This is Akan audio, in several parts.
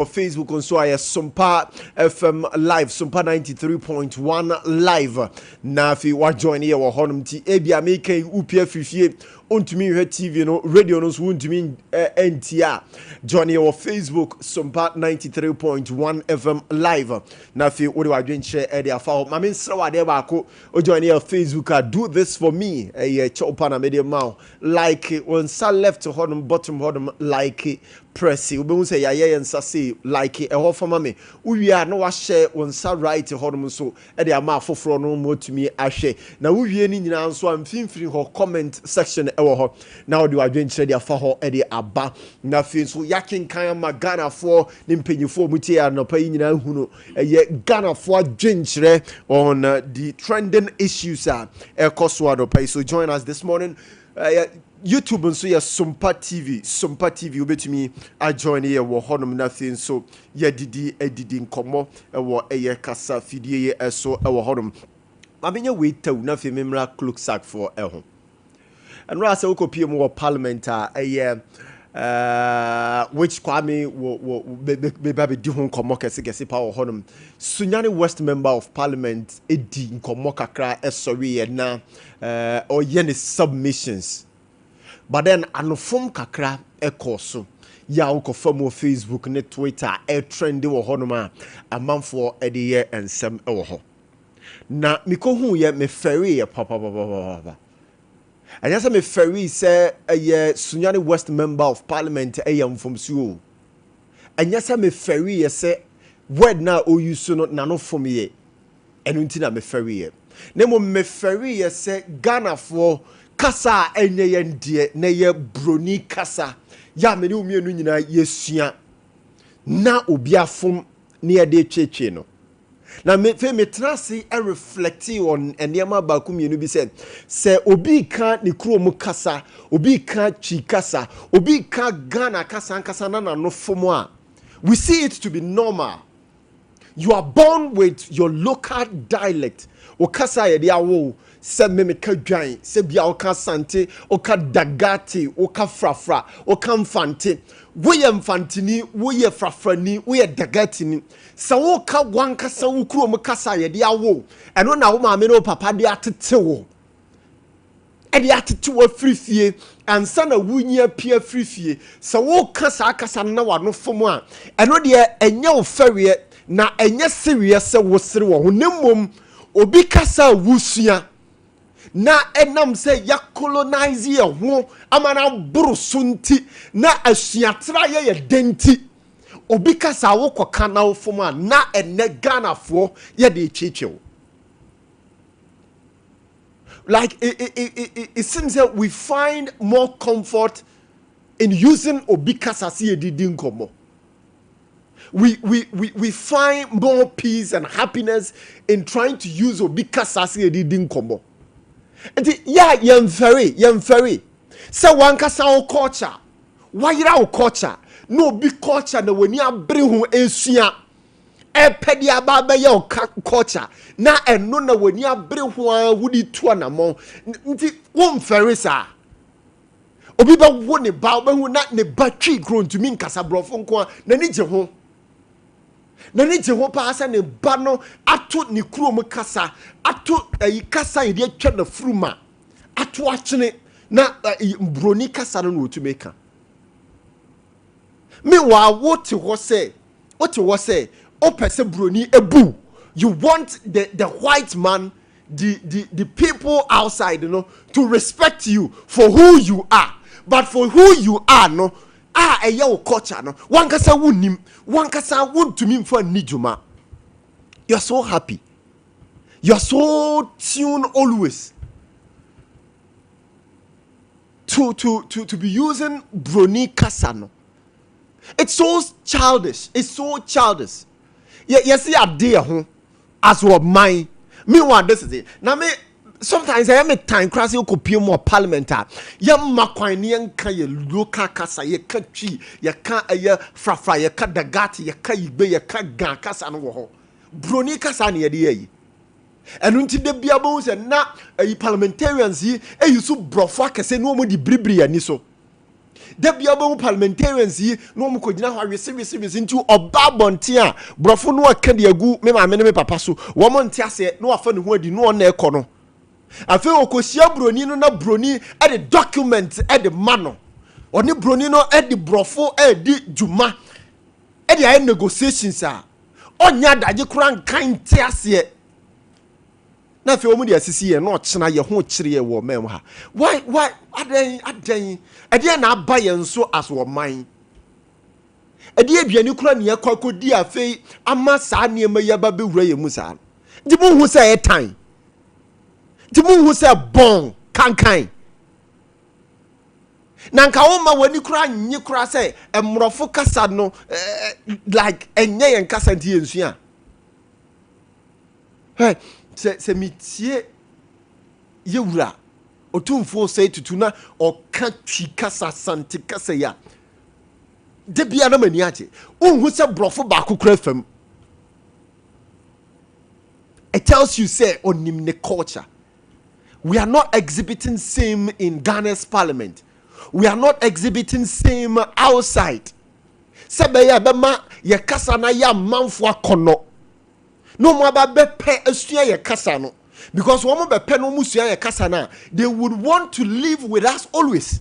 Facebook on so I Sompa FM live, Sompa 93.1 live. Na fi wa join here wa honum ti ebia make upia fifie ontumi hwe TV no radio no so ontumi NTA join here wa Facebook Sompa 93.1 FM live. Na fi wo de wa dwen share e de afa ho ma me nsra wa de ba ko o join here Facebook do this for me chopa na media mouth like when sa left honum bottom honum like press we be say ya yensa say like e ho fama me we are no wa share on sa right honum so e de ama afoforo no motumi ahwe na we wie ni nyina nso amfimfiri ho comment section e wo ho na odi wadwen kire de afa ho e de aba na fi so yakin kan magana for ni mpanyifo mutie ya no pa nyina hunu ye Ghana for adwen kire on the trending issues e koso do pa so join us this morning YouTube and so ya Sompa TV obetumi a join here wo honom nothing so ya didi nkomo wo eye kasa fidie ye eso wo honom mabenya weita na fe memra clock sack for ho and ra say we kopie mu wo parliament which Kwame wo be di ho nkomo kese pa wo honom Sunyani West member of parliament edi nkomo kakra esori ye na or ye ne submissions. But then anofom kakra ekoso ya ukofam Facebook ne Twitter trendy wo honoma amanfo de ye ensem wo ho na mikohu ye me ferry ye papa anya se me ferry se ye Sunyani West member of parliament mfom suo anya se me ferry ye se word na o use no nanofom ye enu ntina me ferry ye nemo me ferry ye se Ghana for kasa enye yendie na ye broni kasa ya meni umienu nyina yesua na obi afom na ye de twetwe no na me trase e reflect on enema ba ku mienu bi se obi ka ne krom kasa obi ka chi kasa obi ka Ghana kasa na no fom a we see it to be normal. You are born with your local dialect o kasa ye de awo se memeka dwan se bia o ka sante o ka dagati o ka frafra o ka mfante wo ye mfantini wo ye frafrani wo ye dagatini se wo ka wankasa wo kuro kasa ye de awo eno na wo maame no papa de atete wo e de atete wo frifie ansa na wunyia pia frifie se wo kasa na wa no fom a eno de enye wo fawie na enye serious se wo sere wo ho nemmom obi kasa wusua na enam se ya colonize ye ho amana buru sunti na asuatra ye denti obi kasa wo koka na wo fom a na ene Ghana fo ye de chichew. Like it seems that we find more comfort in using obi kasa si edidi nkomo. We find more peace and happiness in trying to use obi kasa si edidi nkomo. Enti ya yemferi se wankasa wo culture wayira wo culture no obi culture na wani abere ho esua epedi ababa ye wo culture na eno na wani abere ho a wudi to na mo nti wo mferi sa obi ba wo ne ba hu na ne batwi grow ntumi nkasa brofo nko na ni je ho na ni je ho pa asa ne ba no ato ni kuro kasa ato kasa ye twa na fruma ato achene na broni kasa no to make me wa what was say o pese broni ebu you want the white man the people outside to respect you for who you are, but for who you are no eye wo culture no wankasa wunnim wankasa wontumi mfa nijuma. You are so happy, you are so tuned always to be using broni kasa no. It's so childish, yes Ade ho as what mine me want this is it now me. Sometimes I am a time crazy you could more parliament. Yam Makwanian can ye local casa, ye cut chi, ye can't a year frafra, ye cut the gatti, ye cut ye be ye cut gan casa and woho. Bruni casani a day. And until the biabos and not a parliamentarians ye, a you so brofaka say no more the bribri and so. Debia bo parliamentarians yi no mu ko gina ho awese into oba bonte a brofo no aka de agu me ma me papa so wo mo nte ase no afa ne ho adi no na ekọ no afi okosia broni no na broni e de document e de mano oni broni no e de brofo e di juma e de ay negotiations a onya daje kura nkan te ase na fe omu de asisi ye no chena ye ho kire ye wo mem ha why aden ade na aba ye nso as wo man ade aduani kura ne yakodi afi ama saa ne ma ya ba bewura ye mu saa di mu hu say etan di mu hu say bon kankan nanka wo ma wani kura nyi kura say emrofo kasa no like enye yen kasa nti ensua hey se mitie yewura otumfo say tutuna oka twi kasa sante kasa ya de bia na mani ate unhu se brofo ba kokura fam. It tells you say onim ne culture. We are not exhibiting same in Ghana's parliament. We are not exhibiting same outside. Sebe ya bema ye kasa na ya manfo akono. No mo ba bepe asua ye kasa no. Because when we bepe no musua ye kasa na, they would want to live with us always.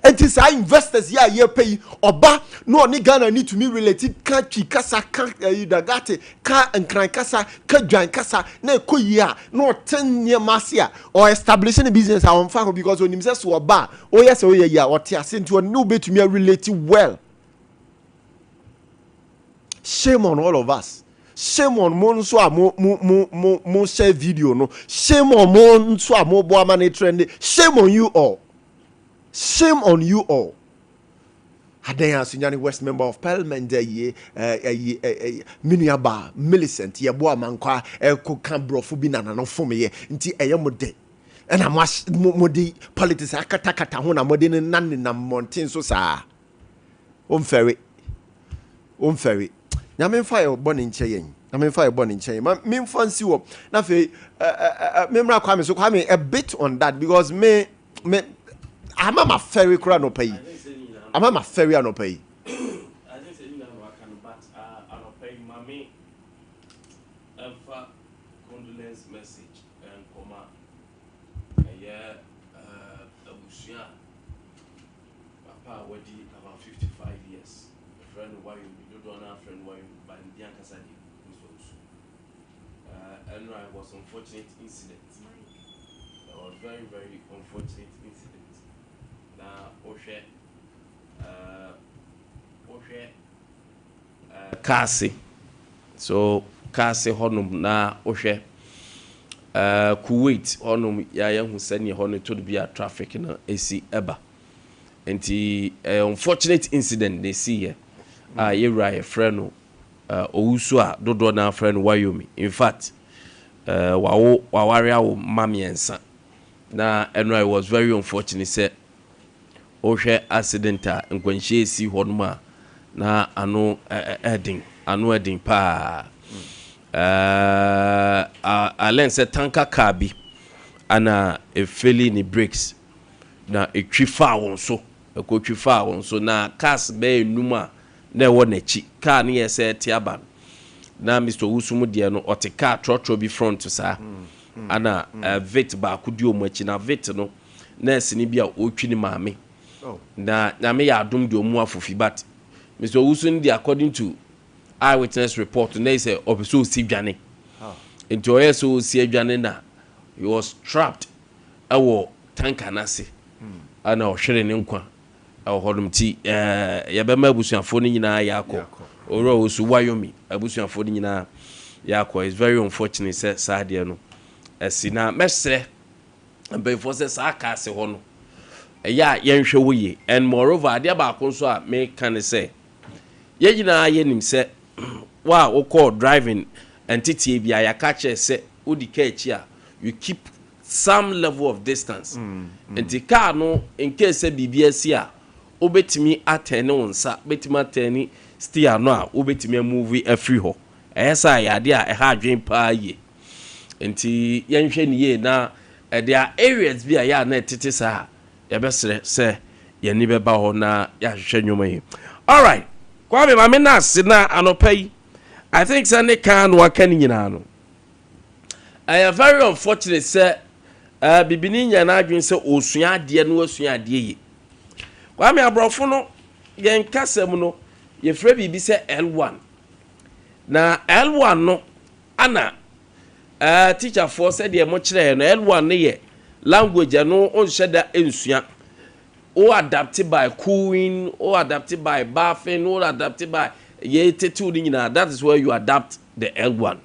And this our investors here ye pay oba no ni Ghana need to me related ka chi kasa ka dagate ka nkran kasa ka dwan kasa na ekoyia no 10 year masia or establishing a business I want fa because when him say so oba oh yes oh yeah what ase nti on no betumi relate well. Shame on all of us. Shame on mo nso a mo share video no. Shame on mo nso a mo bo amane trend. Shame on you all. Shame on you all. Ade Akye West Member of Parliament ye Miniaba Millicent ye bo amankwa ko kan brofo bi na no fom ye nti eye mode na mode politics akata ho na mode ne nan na mountain so saa on ferry nyame mfa ye boni nche yen nyame mfa ye boni nche ma me fancy wo na fe memra Kwame so Kwame a bit on that because me I'm a ferry crowd no pay. I'm a ferry no pay. I didn't say you know I can, but I don't pay mommy. Condolence message and coma. Yeah, Abusia. Papa, what did about 55 years? A friend, why you don't have friend, why you by Bianca Sadi. And I was unfortunate incident. It was very, very unfortunate incident. Kasi so kasi honum na ohwe Kuwait honum ya hu sane honum to be a traffic na esi eba enti unfortunate incident they see here yewra ye friend no owusu a dodo na friend Wayomi in fact waware awo mamiensa na I was very unfortunate say ohwe accident a nkwanhie si honum na ano edin pa alen se tanka car bi ana efeli ni brakes na etwifa won so ekotwifa won so na cars be enuma na ewo nachi car ne yese tiaba na Mr. Wusumu de no ote car trotro bi front sa ana vet ba kudi omachi na vet no nurse ni bia otwi ni maame na me ya adom de omu afofi but Mr. Wusun di according to eyewitness report they say obiso si dwane into oyeso si dwane na he was trapped awo tanka nase ana ohwere ne nkwa awo hodum ti yabema abusuafo ni nyina yakọ oro osu Wayomi abusuafo ni nyina yakọ is very unfortunate say saade no esina mesre before say saka se ho no ya yenhwe woye and moreover ade ba konso a me kan say yegyina yenim say wa wo call driving entity bia ya catch say udika echi a you keep some level of distance enti car no in case bibia si a obetimi atene wonsa betimi atene steer no a obetimi move free ho ehesa ya ade a eha adwen pa ye enti yenhwe ne ye na there are areas bia ya na tete sa ya besere say yɛni bɛba hɔ na yɛahwehwɛ nnwuma yi. All right, Kwame ma me na ase na anɔpa yi I think sɛ ne kan no aka ne nyinaa no ɛyɛ very unfortunate sɛ bibini nya na adwene sɛ osua adeɛ no osua adeɛ yi. Kwame abrɔfo no yɛn kasam no yɛfrɛ bibi sɛ L1 na L1 no ana teacher for said deɛ mo kyerɛ no L1 ne yɛ language no onhyɛ da ensua o adapted by cooing or adapted by bathing or adapted by tetu ni nyina. That is where you adapt the L1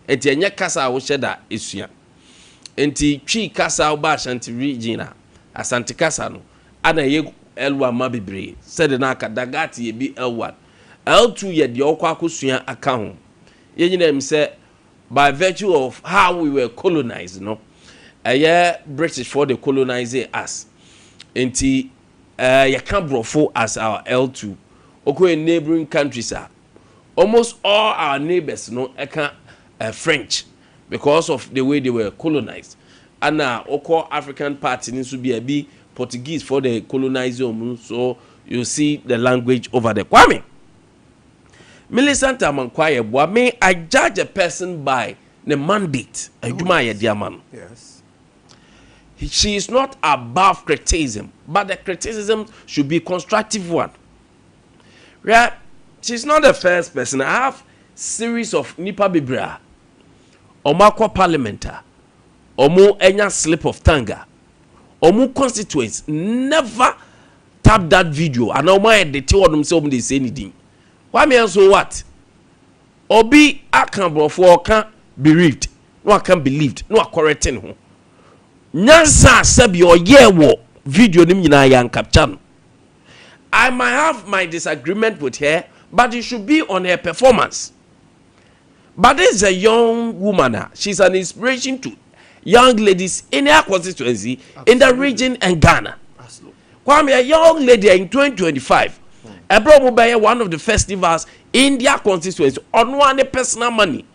enti enye kasa wo hyɛ da esua enti twi kasa wo ba Ashanti region Asante kasa no ana ye L1 ma bebre said na akadagati ye bi L1 L2 ye de okwa akosua aka ho ye nyina em say by virtue of how we were colonized, no, British for the colonizing us. Enti, you can't brofo as our L2. Okay, in neighboring countries are almost all our neighbors, no, French because of the way they were colonized. And now, African part needs to be a bit Portuguese for the colonizing. So you see the language over there. Kwame. Millicent Amankwaya, may I judge a person by the mandate? Yes. She is not above criticism, but the criticism should be constructive one. Right? She's not the first person. I have series of Nipa Bibra, Omakwa Parliamenta, Omo Enya Slip of Tanga, Omo constituents never tap that video and Oma they tell themselves they say anything. Why me so what? Obi akan for can bereaved. No I can believed. No I correcting ho. Nyansa sabi o ye wo video nim nyina yan capture. I might have my disagreement with her, but it should be on her performance. But this is a young woman. She's an inspiration to young ladies in her constituency. Absolutely. In the region and Ghana. Absolutely. Kwame, a young lady in 2025. One of the festivals in their constituency on one personal money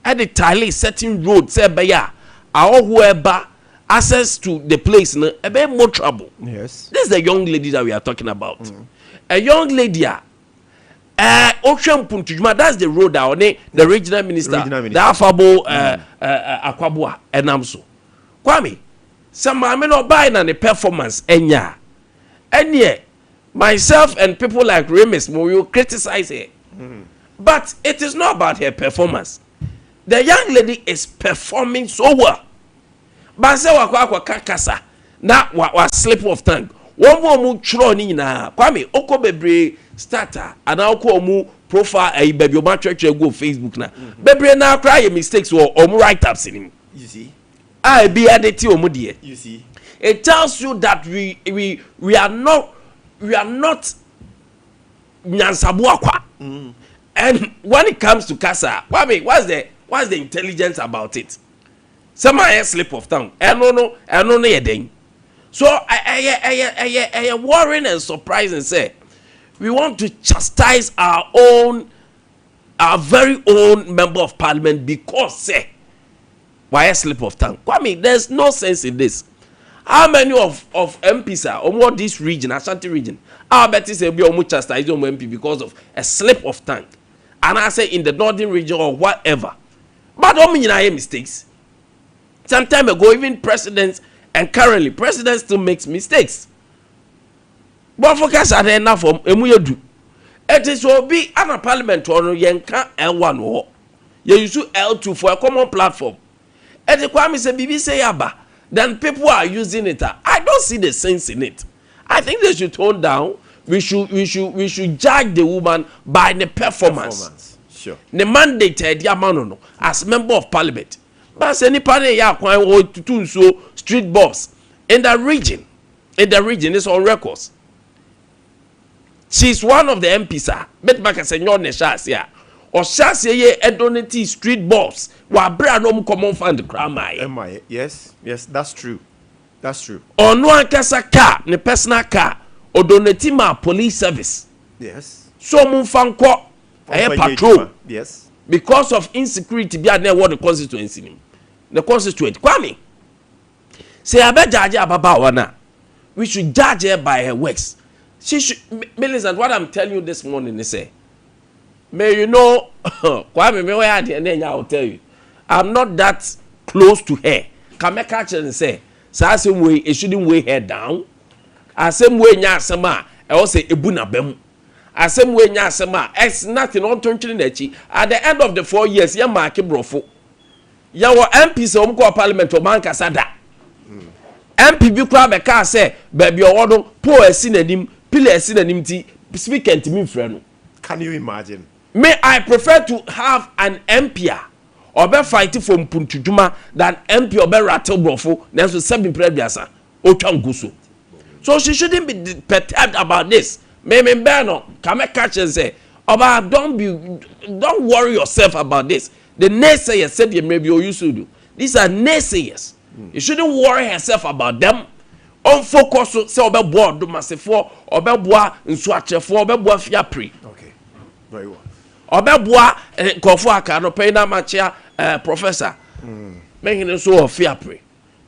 at the tally setting road say baya or whoever access to the place a bit more trouble. Yes, this is the young lady that we are talking about. A young lady Ocean Puntujuma, that's the road down the regional minister, the affable Akwabua and Namso. Kwame, some I may not buy the performance enya myself and people like Remus will criticize her. But it is not about her performance. The young lady is performing so well. But say wakwa kakasa na wa slip of tongue. One more mu chro ni na Kwame oko bebre starter and oko mu profile e baby o ma church go Facebook na. Bebre na cry mistakes or write ups in him. You see? I be adeti omu die. You see? It tells you that we are not nyansabuakwa. And when it comes to Kasa, what's the intelligence about it? Somebody slip of tongue. I don't know yet. So I worrying and surprising say we want to chastise our very own member of parliament because say why slip of tongue? Kwame, there's no sense in this. How many of MPs are on this region, Ashanti region? I bet it's a bit chastise MP because of a slip of tongue. And I say in the northern region or whatever. But don't mean I have mistakes. Some time ago, even presidents and currently presidents still makes mistakes. But focus are enough for do. It is will be an parliament or Yanka L1 or you use L2 for a common platform. And the Kwame say BBC Yaba. Then people are using it. I don't see the sense in it. I think they should tone down. We should judge the woman by the performance. Sure. The mandated Yamano as member of parliament. But any party to do so street boss in the region. In the region, it's on records. She's one of the MPs. Bet back as a young Neshasia. Or Shasia ye Edonity street boss. Wa Bradom common fund crime. Yes, that's true. That's true. Or no ankasa car, ne personal car, or donatima police service. Yes. So mun fanko a patrol. Yes. Because of insecurity, be near what the constituency. The constituent. Kwame. Say I bet Jaja Baba wana. we should judge her by her works. She should. Millicent, what I'm telling you this morning is say, may you know, Kwame, I will tell you, I'm not that close to her. Can I catch her and say, so same way it shouldn't weigh her down. As same way nya asema, I will say ebuna bem. As same way nya asema, it's nothing on turning echi. At the end of the 4 years, ya mark brofo. Ya wa MP se omko parliament o man kasada. MP bi kwa be ka say, baby owodo po esi nanim, pile esi nanim ti speaker ntimi mfre no. Can you imagine? May I prefer to have an MP or be fighting for Mpuntujuma than MP or be rattle brofo. There's a 7 prebiasa. Ochanguso. So she shouldn't be perturbed about this. Maybe Beno, come catch and say, Oba, don't worry yourself about this. The naysayers said you maybe you should do. These are naysayers. You shouldn't worry yourself about them. On focus, say Oba board do massive for Oba boa in swatcher for Oba boa fiapri. Okay, very well. Oba boa Kofuaka no pay na machia professor. Making it so of fiapri.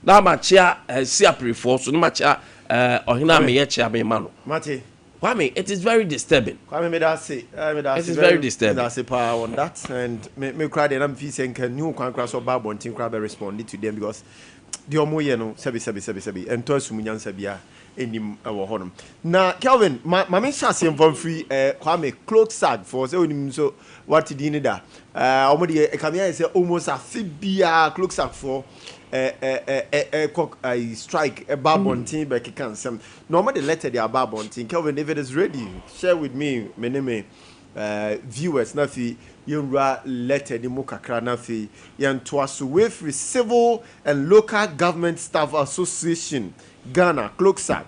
Na machia siapri for so machia. Mate, Kwame, it is very disturbing. Kwame, me that say, it is very disturbing. That's a power on that, and me cry. Then I'm feeling can new crash or bad one thing crab responded to them because the omo no sebi and toys munyan sebia enim our honum. Now, Kelvin, my chassis from free Kwame cloak sag for so what did you need that? Almost say almost a fibia cloak sag for. Strike a barbon team by Kikan. Normally, the letter they are barbon team. Kelvin, if it is ready, share with me, many viewers. Nafi, Yunra letter the Mukakra Nafi, Yan Twasu with Civil and Local Government Staff Association, Ghana, Cloaksack.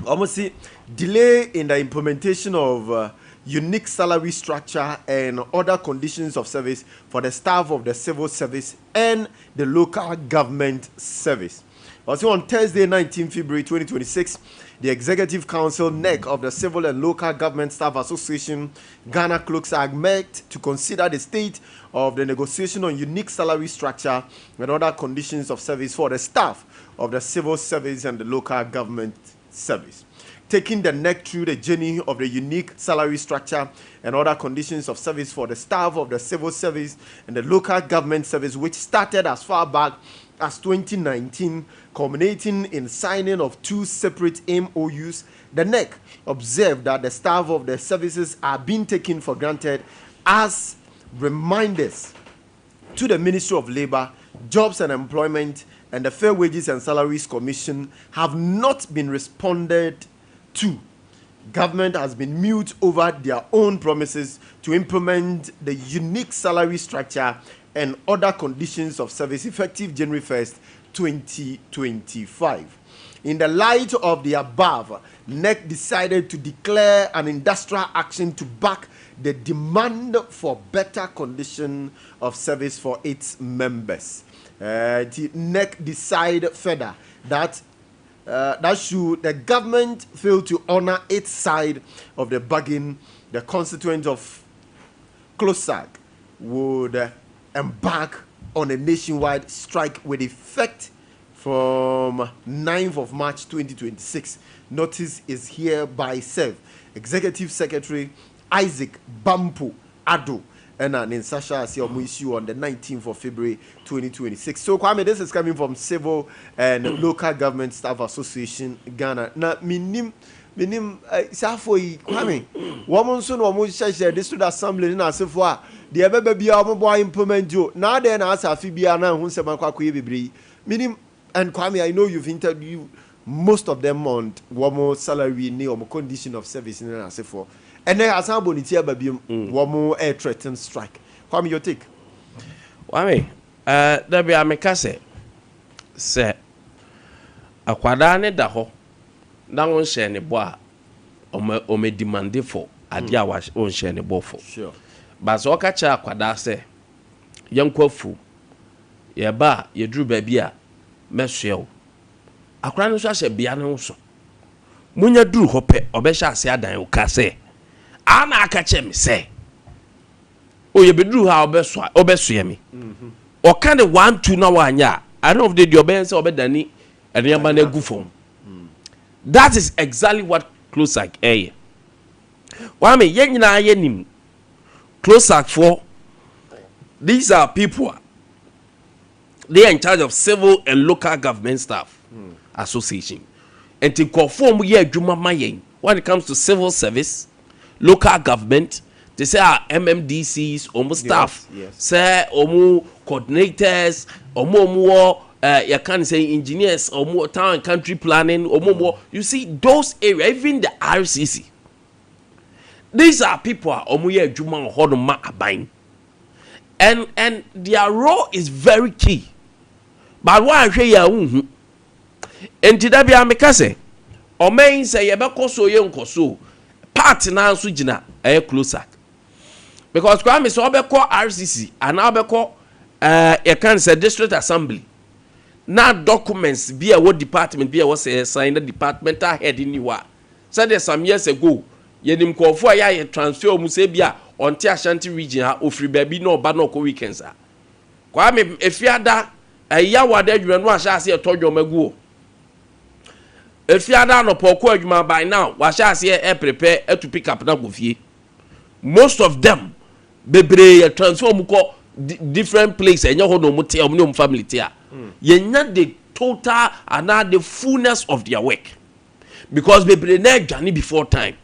Almost see delay in the implementation of unique salary structure and other conditions of service for the staff of the civil service and the local government service. Also on Thursday, 19 February 2026, the Executive Council NEC of the Civil and Local Government Staff Association, Ghana Cloaksack, met to consider the state of the negotiation on unique salary structure and other conditions of service for the staff of the civil service and the local government service. Taking the neck through the journey of the unique salary structure and other conditions of service for the staff of the civil service and the local government service, which started as far back as 2019, culminating in signing of 2 separate MOUs, the NEC observed that the staff of the services are being taken for granted as reminders to the Ministry of Labour, Jobs and Employment, and the Fair Wages and Salaries Commission have not been responded to. Government has been mute over their own promises to implement the unique salary structure and other conditions of service effective January 1st, 2025. In the light of the above, NEC decided to declare an industrial action to back the demand for better condition of service for its members. The NEC decided further that should the government fail to honor its side of the bargain, the constituents of Cloaksack would embark on a nationwide strike with effect from 9th of March 2026. Notice is hereby served. Executive Secretary Isaac Bampo Ado and an Sasha issue on the 19th of February 2026. So Kwame, this is coming from Civil and Local Government Staff Association Ghana. Now minim safoi Kwame woman so no mo share district assembly na asefo the ebebe bia omo implement jo na dey na asafi bia na hu nsema kwakwa bebre minim. And Kwame, I know you've interviewed most of them on woman salary ni or condition of service na asefo. And then as I'm bonity baby, one more air threatened strike. Kwame, your take? Kwame, there be a mekase. Say, a quadane daho. Now on share ne boa. Ome demand for. Adia was on share ne boa for. Sure. But so catch a quada say, young kofu. Ye ba ye drew baby a mesio. A crown shall say biano so. Munya drew hope obesha say adan ukase. Ana akache me say o ye bedru ha obeso me o kan de 1 2 na wanya I don't know if the oben say obedani enema na gu fom That is exactly what Closac eh. Why me yen na yenim Closac for these are people they are in charge of civil and local government staff association. And to conform ye adwuma mayen when it comes to civil service, local government, they say our MMDCs, almost staff, say omu coordinators, omu you can say engineers, omu town and country planning, omu you see those areas, even the RCC. These are people omu ye adwuma hono ma aban. And their role is very key. But why hwe ya unhu? Enti da bia meka se o main say ye bekoso ye nkoso part na nso gina Closac. Because Kwame so obeko RCC and obeko you can say district assembly. Na documents be a what department be a was sign the departmental head in you are. Said there some years ago yenim kofo ya transfer mu se bia onti Ashanti region ha ofri baby no ba no ko weekends a. Kwame efiada ya wada adwuma no ahya ase etodwo maguo. Efiada no poko adwuma by now wahya ase prepare to pick up na go fie. Most of them bebre transfer mu ko different place enye ho no mu te omne family te a. Yenya the total and the fullness of their work. Because bebre na adwane before time.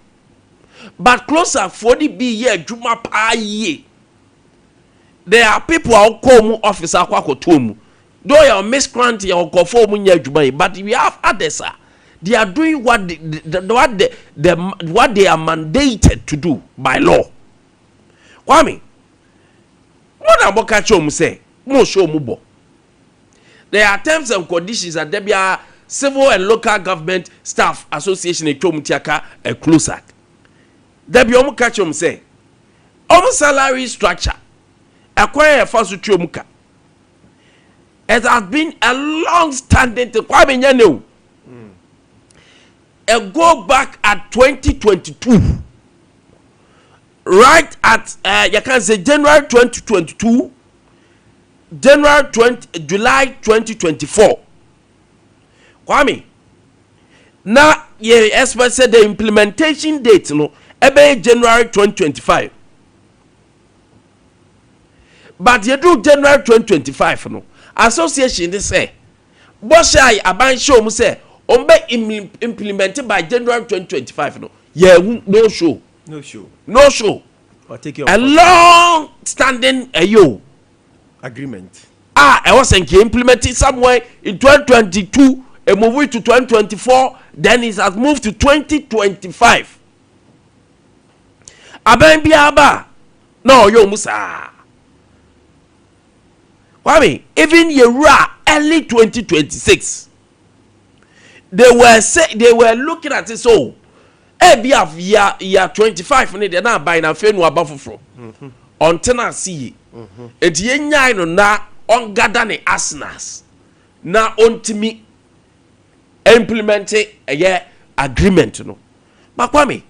But Closac for the be ye adwuma pa ye. There are people who come officer kwakotomu. Though you miscreant you go for munya adwuma, but we have others. They are doing what they are mandated to do by law. Kwame, what about catch you say? Mo show mubo. There are terms and conditions that there be a civil and local government staff association a Chomutiaka a Closac. There be omu catch you say. Salary structure. Acquire a first Chomuka. It has been a long-standing to Kwame Nyane. Go back at 2022, right at you can say January 2022, July 2024. Kwame, now you expect say the implementation date no ebe January 2025. But you do January 2025 no association they say Boshai aban show mu say implemented by January 2025 no no show a long standing agreement I was implemented somewhere in 2022 and moved to 2024 then it has moved to 2025 aban biaba no yo musa Kwame even yera early 2026 they were looking at it so year 25 ne they na buy na fe no abafofro until na see it yenyan no na on gather ne arsenals na ontimi implement a agreement no Kwame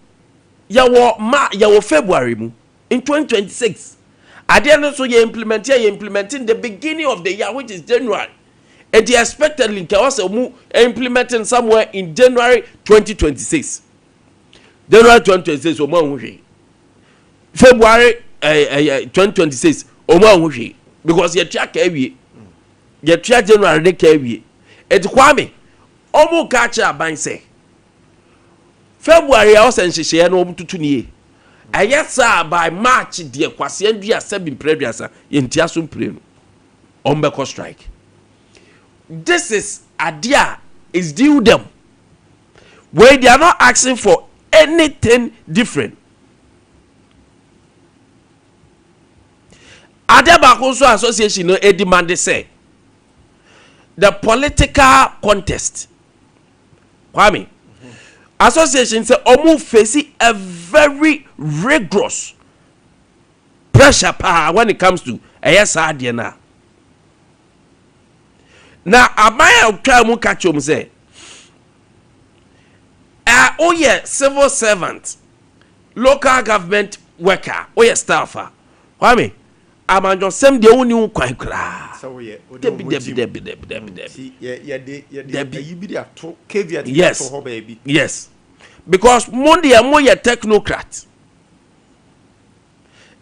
yawo February mu in 2026 ade no so you implementing the beginning of the year which is January. And they expectedly implementing somewhere in January 2026. January 2026, February 2026, because you track every January de Kawi. And Kwame, Omo catch a bang say February I was in Shishia no to Tuni. I yes, sir, by March, dear Quasian, we are 7 previous in Tiasum Pleno. Ombeko strike. This is idea is due them where they are not asking for anything different. Ade Akye Association no a demand they say the political contest. Kwame association say omu facing a very rigorous pressure power when it comes to ASR na. Now, Abaya try to catch him say, oh yeah, civil servant, local government worker, oh yeah, staffer. Kwame, amanjo sem de woni wo kwan kra so we debi you be there to caveat yes to baby yes because monday mo ye technocrat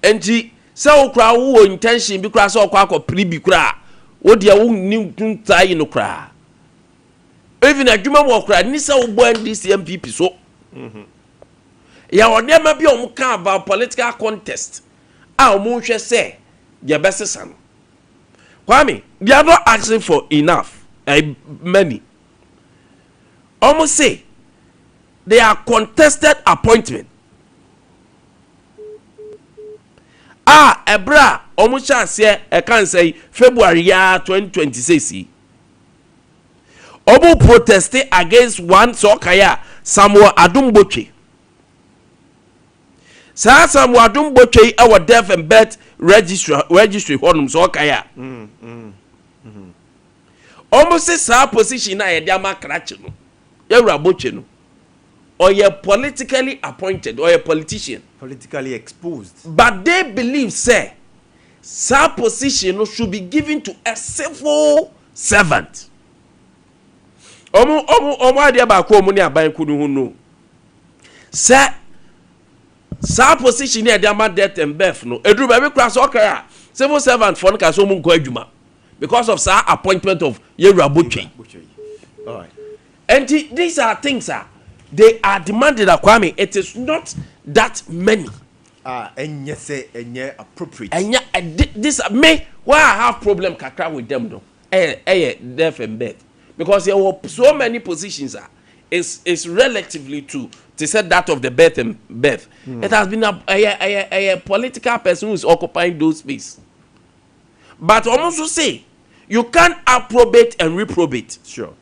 enti se wo kra wo intention bi kra se okwa akopri bi kra wo de wo ni ntai no kra even adwuma mo kra ni se wo bo ndc mpp so ya wode ma bi o mo ka about political contest o mo hwe se ye besesa no Kwame, they are not asking for enough many almost say they are contested appointment ebra almost chance here can say February 2026 omo protesting against one sokaya Samuel Adumboche Samuel Adumboche our death and birth registry honum sokaya almost say sa position na ye dia makrache no yewra boche no or you politically appointed or a politician politically exposed but they believe say sa position should be given to a civil servant omo ade ba ko omo ni aban kudu hu no say sa position ni ade ma death and birth no eduru ba be kra so okra civil servant for no ka so mu nko adwuma because of sa appointment of yewra botwe all right and these are things they are demanded at Kwame. It is not that many. And you say, and you appropriate. And this me why I have problem kakra with them though. Death and birth because there were so many positions is relatively to say that of the birth and birth. It has been a political person who is occupying those space. But almost to say you can't approbate and reprobate. Sure.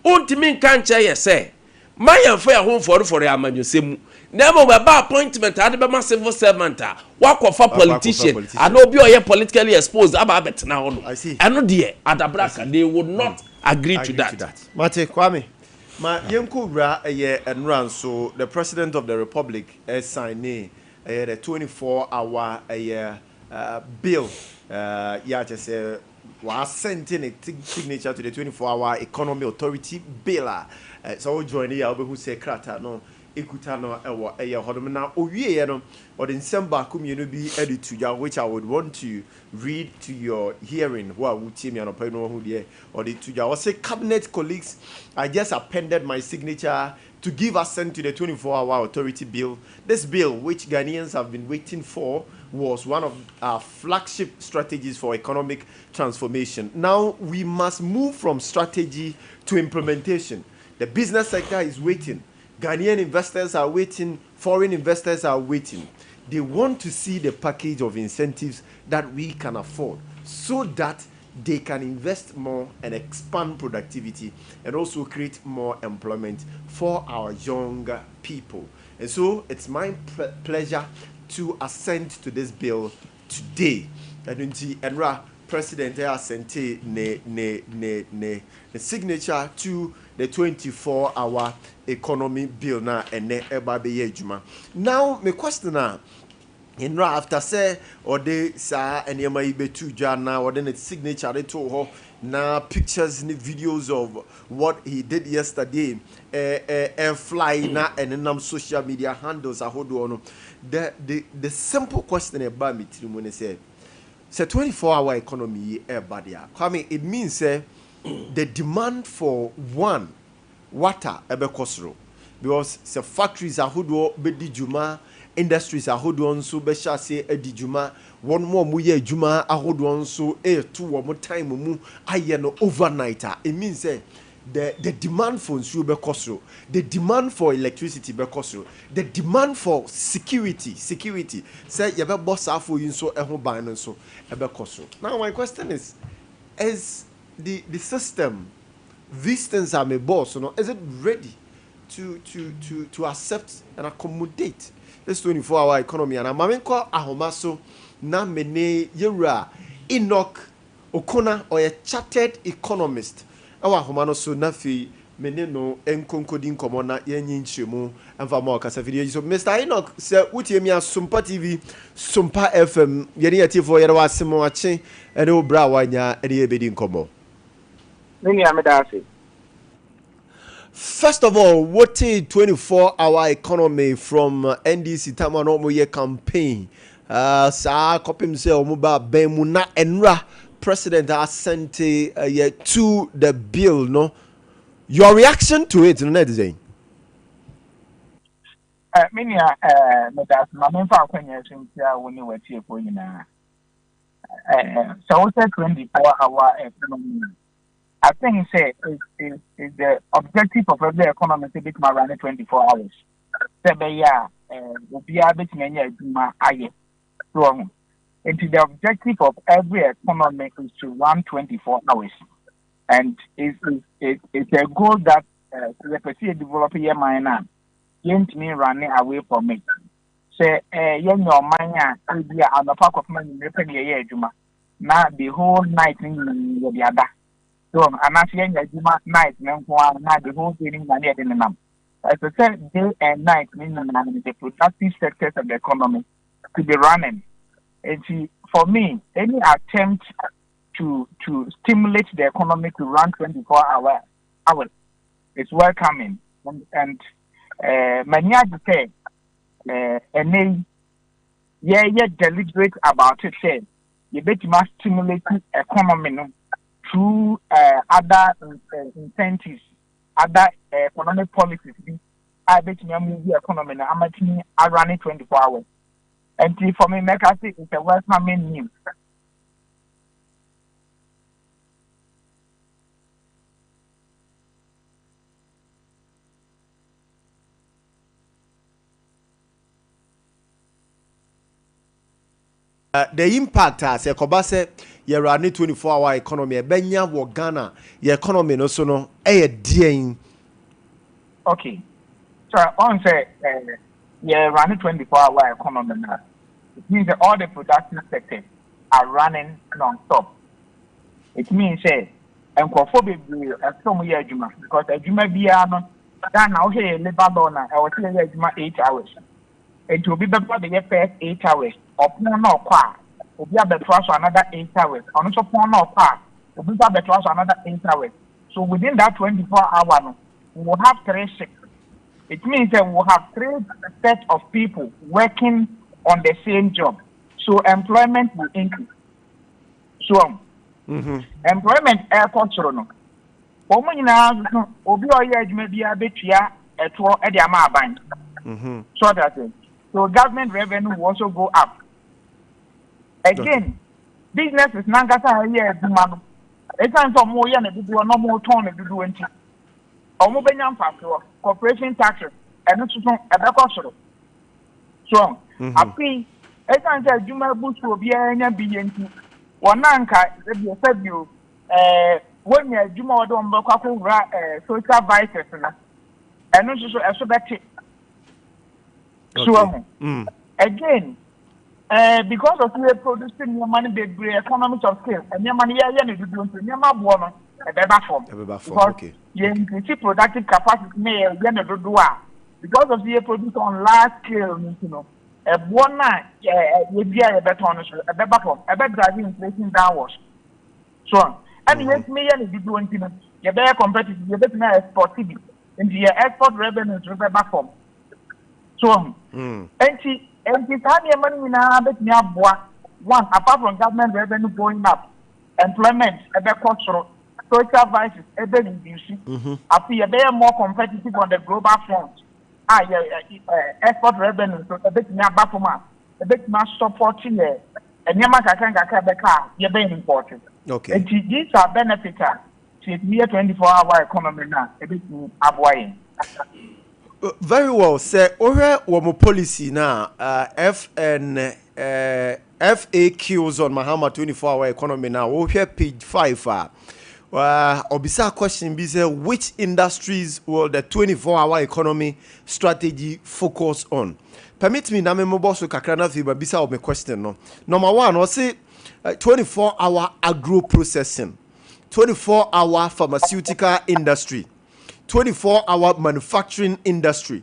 Ultimate can't say. My affair home for Amanyosemu. Never by appointment, I be civil servant. Work of a politician. I know be politically exposed about it now. I see. I know dear at the bracket they would not agree to that. Mate Kwame. Ma Yemko Ra and run so the president of the republic has signed the 24-hour bill. Just say was sent in a signature to the 24-hour economy authority bill. So join the album who say krata no ekuta no ewo hodom na owie no or the December community be edit to which I would want to read to your hearing who would see me on a no who there or the to I say cabinet colleagues I just appended my signature to give assent to the 24-hour authority bill. This bill which Ghanaians have been waiting for was one of our flagship strategies for economic transformation. Now we must move from strategy to implementation. The business sector is waiting. Ghanaian investors are waiting. Foreign investors are waiting. They want to see the package of incentives that we can afford so that they can invest more and expand productivity and also create more employment for our younger people. And so it's my pleasure to assent to this bill today. And Enra President assente ne signature to the 24-hour economy bill na ene eba be ejuma. Now my question na Enra after say or they sa enema ibe tu jana or then its signature they to ho na pictures and videos of what he did yesterday fly na and social media handles ahodo no the simple question about me tiri say 24-hour economy there. Kwame, it means the demand for one water ebe kosro because the factories ahodo be di juma industries ahodo nso be sha say edi juma one more mu ye juma ahodo nso to one time mu aye no overnight. It means the demand for nsuo be kosro, the demand for electricity be kosro, the demand for security say you be boss afo yin so ehun ban no so e be kosro. Now my question is the system, these things are my boss, is it ready to accept and accommodate this 24-hour economy? And I'm call ahomaso na mene yura Enoch Okona or a chartered economist. Our Homano so nafi mene no enkonkodi nkomo na yenyi nchemu emfa ma okasa video so Mr. Enoch se utiemi Sompa TV Sompa FM yene yatifo yere wasemo ache ene obra wanya ene ebedi nkomo. First of all, what a 24-hour economy from NDC Tamano Moye campaign. Sa kopim se omuba bemuna enra president assente to the bill, no? Your reaction to it, no, design. Many that's my main question since when you were here for you now. So 24-hour economy. I think say is the objective of every economy to be around 24 hours. Sebe ya obi abetmenya aduma aye. So the objective of every economy is to run 24 hours. And it's a goal that the person develop your mind now. Yent me running away from it. Say your mind be on the park of money repair your aduma. Now the whole night in the other. So, I'm not saying that you must night, not the whole thing, and yet in the number. As I said, day and night, meaning the productive sectors of the economy to be running. And for me, any attempt to stimulate the economy to run 24 hours is welcoming. And many of the say, and yet deliberate about it, say, you better must stimulate the economy. Through other incentives, other economic policies, I bet me move the economy now. I'm running 24 hours. And for me, I say it's a welcoming news. The impact as a kobase ye run 24-hour economy benya wo Ghana your economy no so no dien. Okay. So on say ye run 24-hour economy now. It means that all the production sectors are running non-stop. It means say and be some year juma because a juma bia no Ghana okay labor law na I was say juma 8 hours. It will be before the first 8 hours. Upon no qua, will be able to another 8 hours. On upon no qua, will be able to another 8 hours. So within that 24 hours, we will have 3 shifts. It means that we will have 3 sets of people working on the same job. So employment will increase. So employment air control. Omo nyina obi oye adwuma bia betua eto e de ama aban. So that is. So government revenue will also go up. Again, businesses nangasa here demand. It's time for more yana do no more turn to do anything. Omo benya mfaso corporation taxes and no so ebekosoro. So, afi it's time say juma busu obi anya biyentu. Wonanka e be said you when you juma odo mbakwa ra social vices na. And no so eso beti. So, again, because of we are producing more money, the economies of scale, and your money, you do your money, a better form. Because you see productive capacity, because of we are producing on large scale, you know, a one night, you be a better a better form, a better driving inflation downwards. So, and yes, me and you do anything, you're better competitive, you're better export TV, and your export revenue is better form. So, and the money now, but one apart from government revenue going up, employment, cultural, social vices, reducing. I feel they are more competitive on the global front. Export revenue, so a bit more performance, a bit more supporting it, and Yamaka can get car, you're being important. Okay. And these are benefits to the 24-hour economy now, a bit more avoiding. Very well, sir. Ore womo policy now. FAQs on Mahama 24-hour economy now. We here page 5. Obisa question be say which industries will the 24-hour economy strategy focus on? Permit me na me mobile so kakra na fi ba bisa o me question no. Number 1, we say 24-hour agro processing, 24-hour pharmaceutical industry, 24-hour manufacturing industry,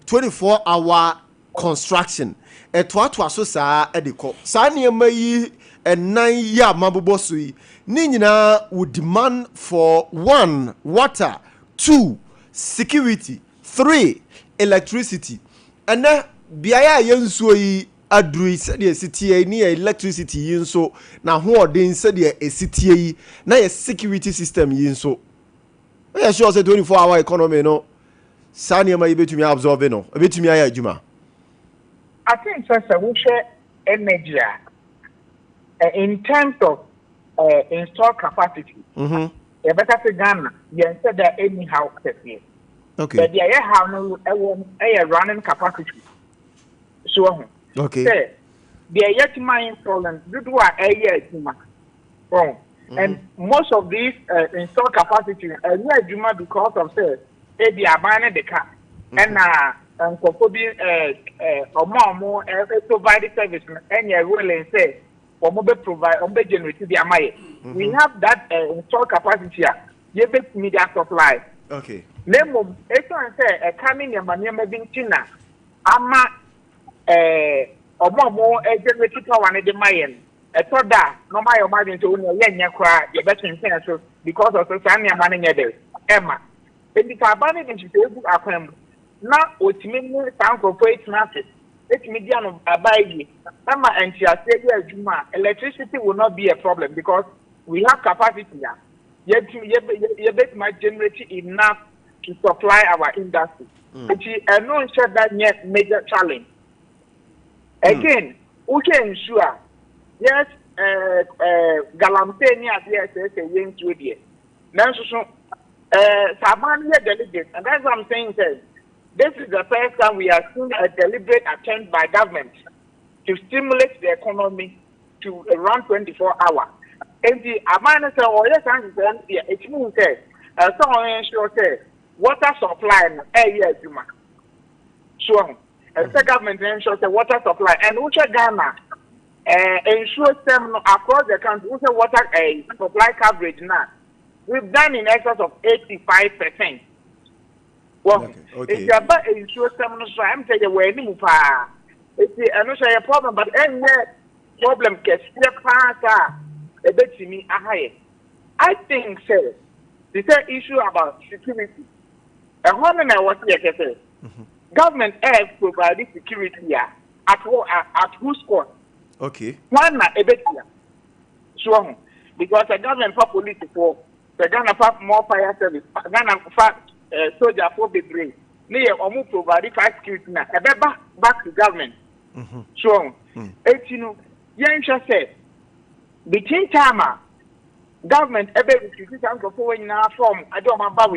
24-hour construction. Etwa so saa ediko. Saa niyema yi enan ya mabobo so yi. Ni nyina would demand for 1, water, 2, security, 3, electricity. And na biaya yensuo yi adru said the city ni electricity yinso na hoodin said the city yi na ye security system yinso. We sure say 24-hour economy no. Saa niyema yi betumi absorb no. Betumi aya adwuma. I think sir, we share energy in terms of install capacity. You better say Ghana, you said that anyhow. Okay. But the have no running capacity. So, okay. Say, the yet my installment, do what a year wrong. And most of these install capacity, Juma because of say, they are buying the car. And for more provide service and you're willing say for mobile provide generate the we have that install capacity here. You bet media supply. Okay. Nemo say coming your money maybe China. Ama more generated power and the mayan. I thought that no my imagine to you cry your best in so because of the family money there. Emma. If it's abandoned into the na otimi stand for it market it media no abayi ama anti-ase adwuma electricity will not be a problem because we have capacity here yet might generate enough to supply our industry which I know ensure that yet major challenge again we can ensure yes galamteni as yes yen to there now so Saban delegate and that's what I'm saying says this is the first time we are seeing a deliberate attempt by government to stimulate the economy to run 24 hours. And the amount of it means that someone ensure water supply area Juma. So, the government ensures the water supply and which Ghana ensures them across the country which water supply coverage now. We've done in excess of 85%. Well, if you are insurance, I'm saying you're waiting for it's a problem, but any problem gets a bit to me. I think, sir, this issue about security. A woman I was here, government has provided security here at whose cost? Okay. One a bit here. So, because the government for police for the Ghana for more fire service, Ghana for soldier for the brain. Near or provide fire security now. Back to government. So, you know, young said, between time, government ever refused to go in our form. I don't remember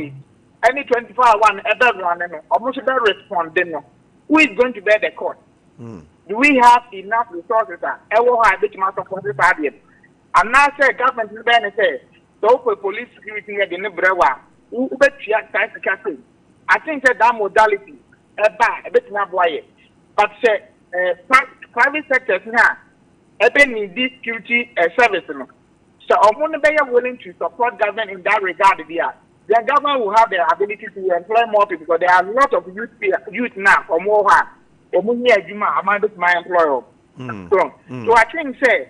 any 24-hour ever run, almost ever respond. Who is going to bear the cost? Do we have enough resources? I will have bit master for this idea. And now say government is going to say, so for police security at the Nebrewa. I think that modality a bit not why, but say private sectors now need this security service. So I'm going to be willing to support government in that regard. The government will have the ability to employ more people because there are a lot of youth now for more hard. My employer. So I think say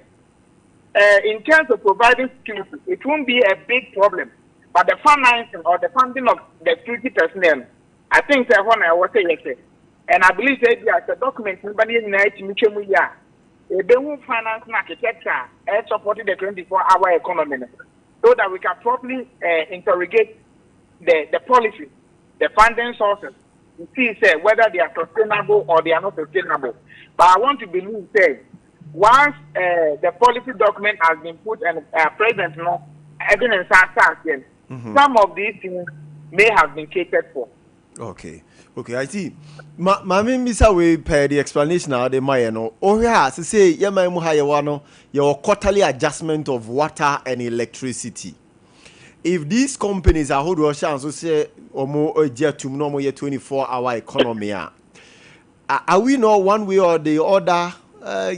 in terms of providing security, it won't be a big problem. But the financing or the funding of the security personnel, I think that one I was saying, and I believe that there are documents in the they will finance architecture and supporting the 24-hour economy so that we can properly interrogate the policy, the funding sources, to see whether they are sustainable or they are not sustainable. But I want to believe that once the policy document has been put and present, evidence are again. Some of these things may have been catered for. Okay, I see. Mami Misa we pay the explanation now the Mayano. Oh yeah, to say your quarterly adjustment of water and electricity. If these companies are hold chance to say or more to normal 24-hour economy, are we not one way or the other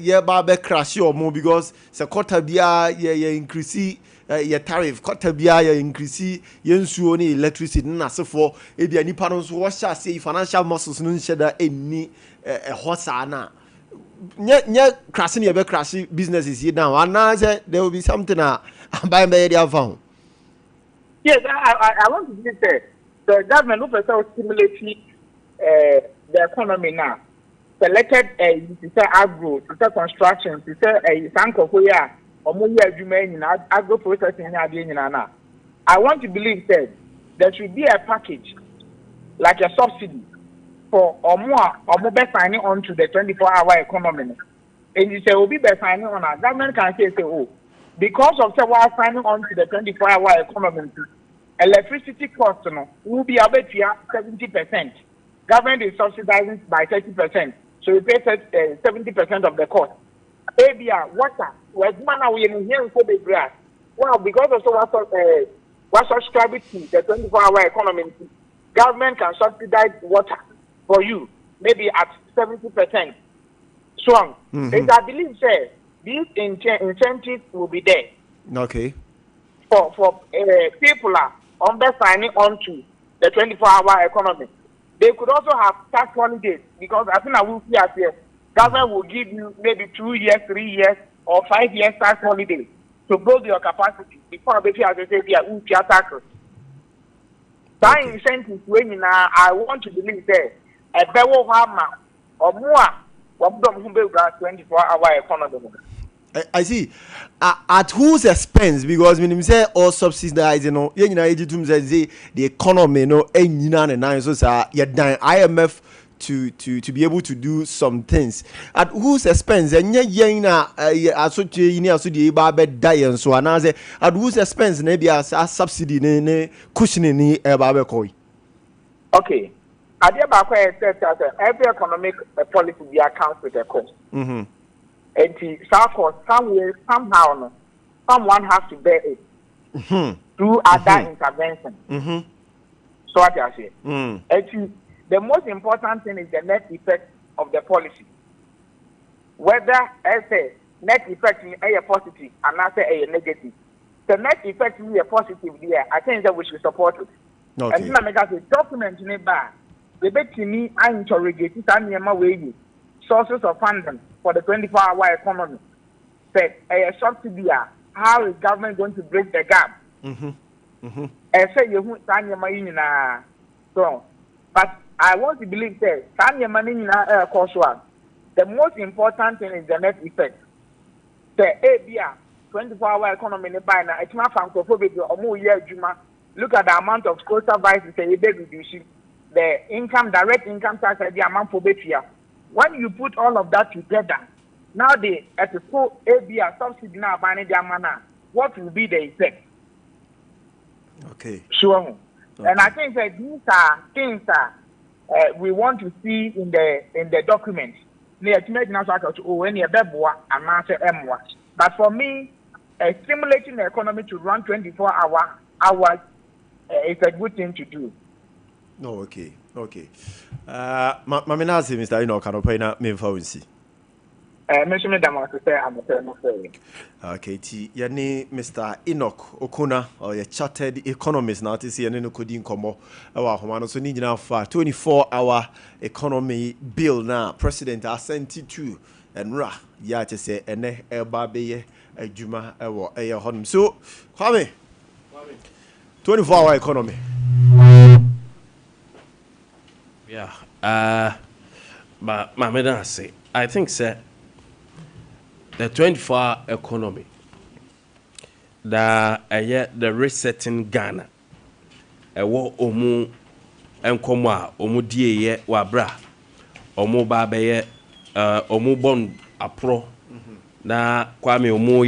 yeah ba crash or more because se quarter bia yeah increase your tariff quarter bia ya increase yensuo ni electricity na asefo e bia nipa no so wo sha say financial muscles no nhyeda enni hosa na nye crash ni be crash businesses here now and now say there will be something buy me dey avon. Yes, I want to say the government will also stimulate the economy now. Selected to say agro, to say construction, to say sanko koya, or more agro processing. I want to believe that there should be a package like a subsidy for or more be signing on to the 24-hour economy. And you say, we'll be signing on. Our government can say, oh, because of say we're signing on to the 24-hour economy, electricity cost will be about 70%. Government is subsidizing by 30%. So we pay 70% of the cost. ABR, water, where's man we in here for the grass. Well, because of so what subscribing to the 24-hour economy, government can subsidize water for you, maybe at 70%. Strong. And I believe say these incentives will be there. Okay. For people are signing on to the 24-hour economy. They could also have tax holidays because I think I will see as here. Government will give you maybe 2 years, 3 years, or 5 years tax holidays to build your capacity before they say taxes. That incentives when I want to believe there a better hammer or more of them who build 24-hour economy. I see. At whose expense? Because when you say all subsidized, the economy, so you're dying IMF to be able to do some things. At whose expense? And so at whose expense? Maybe a subsidy, cushioning, Okay. Ade Akye said that every economic policy be accounts with a cost. And somewhere, somehow, someone has to bear it through other intervention. So what I say. Actually, the most important thing is the net effect of the policy. Whether as a net effect is a positive and not a negative. The net effect is a positive there. I think that we should support it. Okay. And then I say document in a bar. The bet to me I interrogate it and my way sources of funding for the 24-hour economy. Say a subsidy, how is government going to break the gap? And say you won't sign your money in a so. But I want to believe that sign your money in a course one. The most important thing is the net effect. The ABR 24-hour economy in the buy now. It's not francophobic or more year Juma. Look at the amount of coastal vices a big reduction. The income, direct income tax, the amount for better. When you put all of that together, now the at the full ABR subsidy now buying their money, what will be the effect? Okay. Sure. Okay. And I think that these are things that we want to see in the document. But for me, stimulating the economy to run 24 hours is a good thing to do. No, okay. Mami nasi Mr. Enoch kanopa ina memfawunsi. Mention them to say I'm a okay, yani Mr. Enoch Okuna or a chartered economist now to see an enokodi nkomo ewa homano so ni nyina fa 24-hour economy bill na president assent to enra ya to say ene eba beye adwuma ewo eye honum so Kwame 24-hour economy. Yeah. But Mameda say, I think, sir, the 24-hour economy, the resetting Ghana, what omu enkomwa omu die wabra, omu babe omu bon apro, na Kwame omu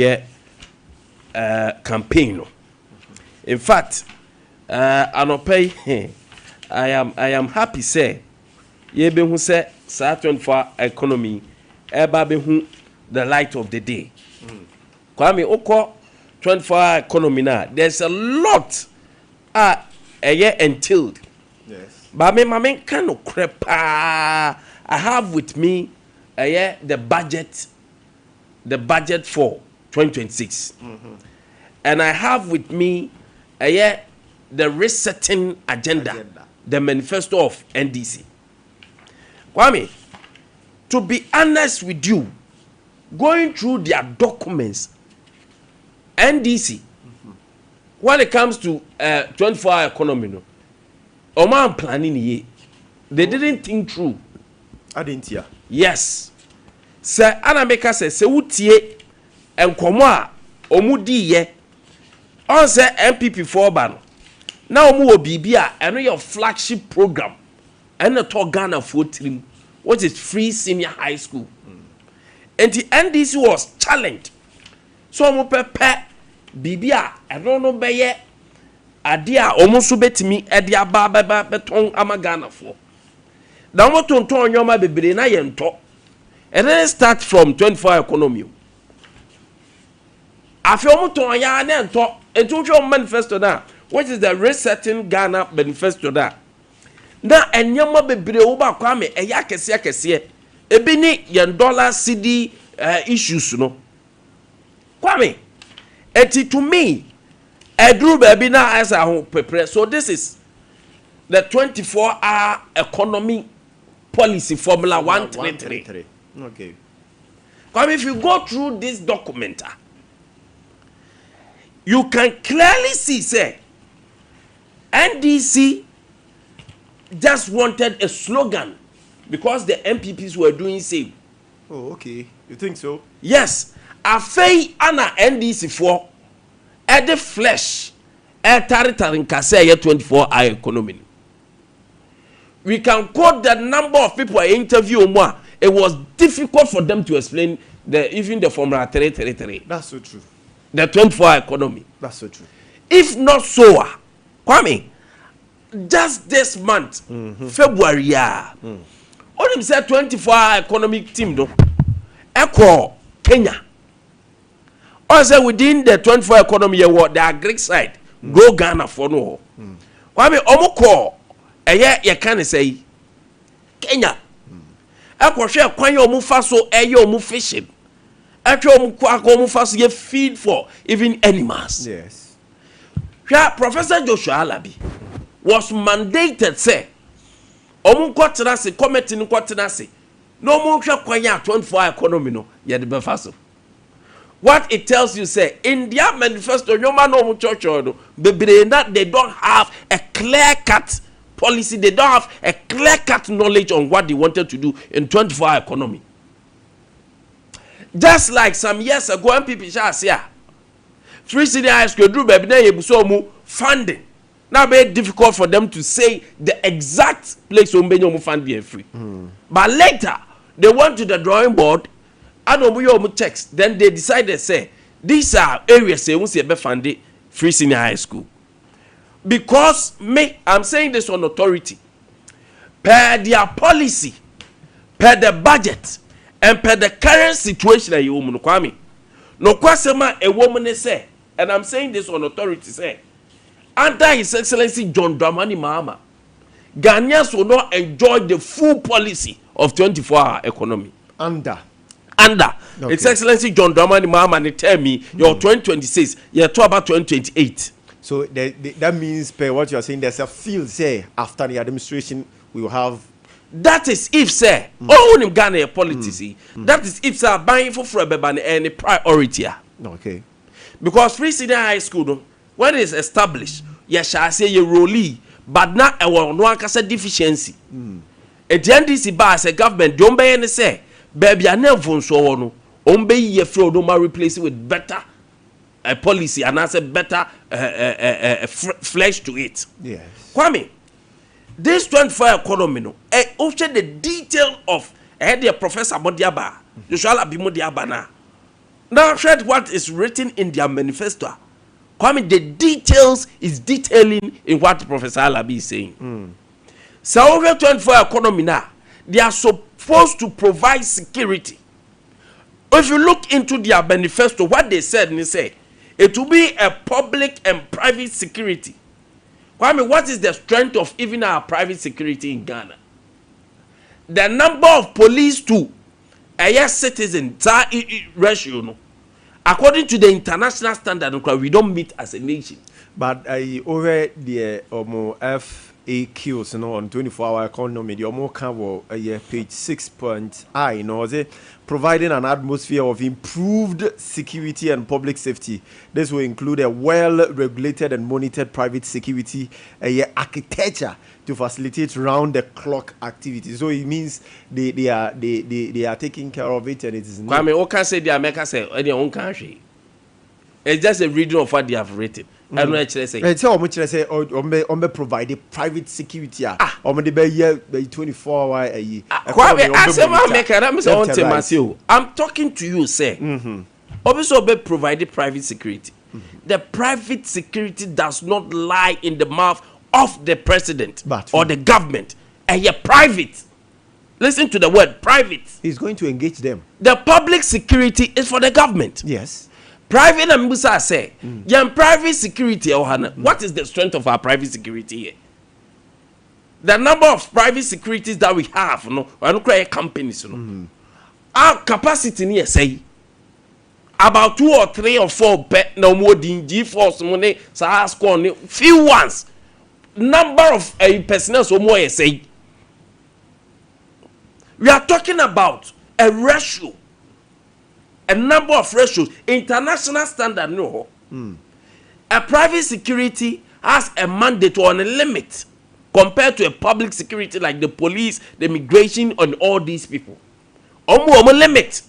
campaign. In fact, anopay. I am happy say ye be who say sa 24 economy eba be who the light of the day. Kwame oko 24 economy na there's a lot a year entailed. Yes. But me kind of crepa I have with me the budget for 2026. And I have with me the resetting agenda, the manifesto of NDC. Kwame, to be honest with you, going through their documents, NDC, when it comes to 24-hour economy, no, Oman planning ye, they didn't think through. I didn't hear. Yes. Sir Anameka says, se utie enkomo omudi ye. On say MPP for ban. Now omu obibia eno your flagship program. And the talk Ghana for trim, which is free senior high school. And the NDC was challenged. So omu pepe bibia eno no beye adia omu so betimi edi aba beton ama Ghana for. Now what to turn your ma bebre na yento. And then start from 24 economy. After omu to ya na ento etucho manifesto na, which is the resetting Ghana manifesto na. Na enyama bebre wo ba Kwame eya kese ebi ni yen dollar CD issues no. Kwame, eti to me edru baby na asa ho prepare. So this is the 24-hour economy policy formula 133. Okay. Kwame, if you go through this document, you can clearly see say NDC just wanted a slogan because the MPPs were doing same. Oh, okay. You think so? Yes. Afei ana NDC for the flesh territory in Kase 24-hour economy. We can quote the number of people I interview more. It was difficult for them to explain even the formula 333. That's so true. The 24-hour economy. That's so true. If not so, Kwame, just this month, February, what him said 24-hour economic team, no, Echo Kenya. Also within the 24-hour economy, the Greek side, go Ghana for no. Kwame, Omoko, you can say Kenya. Echo share Kwanya Omufaso, Eyo fishing. Actually, Omufaso ye feed for even animals. Yes. Professor Joshua Alabi was mandated say omunkotenase committee nkotenase no munhwe kwanya 24 economy no ye de befaso. What it tells you say in their manifesto nyoma no mu church no bebre that they don't have a clear cut policy, they don't have a clear cut knowledge on what they wanted to do in 24-hour economy. Just like some years ago MPP shall say free senior high school do baby na yebuso mu funding. Now very difficult for them to say the exact place where mu funding free. But later they went to the drawing board and omu text. Then they decided say these are areas they want be funded free senior high school. Because I'm saying this on authority. Per their policy, per the budget, and per the current situation that you woman Kwame. No kwasema a woman say, and I'm saying this on authority say, under His Excellency John Dramani Mahama, Ghanaians will not enjoy the full policy of 24-hour economy. Under. Okay. His Excellency John Dramani Mahama, they tell me your 2026, you're talking about 2028. So that means, per what you are saying, there's a field, say, after the administration, we will have. That is if, say, all in Ghana policy, that is if, sir, buying for Frebeban any priority. Okay. Because free senior high school, when it is established, you shall say you roll, but not a one can deficiency. A NDC bar as a government, don't be any say, baby, I never so on, be ye fraud, no replace it with better policy and as a better flesh to it. Yes. Kwame, this 24 economy, no, also the detail of the Professor Modiaba, Joshua Abimodiaba na. Now, read what is written in their manifesto. Kwame, the details is detailing in what Professor Alabi is saying. So, over 24 economy now, they are supposed to provide security. If you look into their manifesto, what they said, they say, it will be a public and private security. Kwame, what is the strength of even our private security in Ghana? The number of police too a citizen ratio no. According to the international standard, we don't meet as a nation. But over the FAQs on 24-hour economy, the cover page 6.I, providing an atmosphere of improved security and public safety. This will include a well-regulated and monitored private security architecture to facilitate round-the-clock activities. So it means they are taking care of it, and it is not. Kwame, can say the America say in their own country. It's just a reading of what they have written. I don't actually say. It's how much I say on provide private security. On the bay 24 hour a year. I'm talking to you, sir. Obviously, provide private security. The private security does not lie in the mouth of the president or the government. And you're private. Listen to the word private. He's going to engage them. The public security is for the government. Yes. Private and Musa say, private security, what is the strength of our private security here? The number of private securities that we have, companies, our capacity here say about 2 or 3 or 4 no more than G-force money, few ones. Number of personnel so more say. We are talking about a ratio. A number of ratios, international standard, no. A private security has a mandate or a limit compared to a public security like the police, the immigration, and all these people. Omo limit.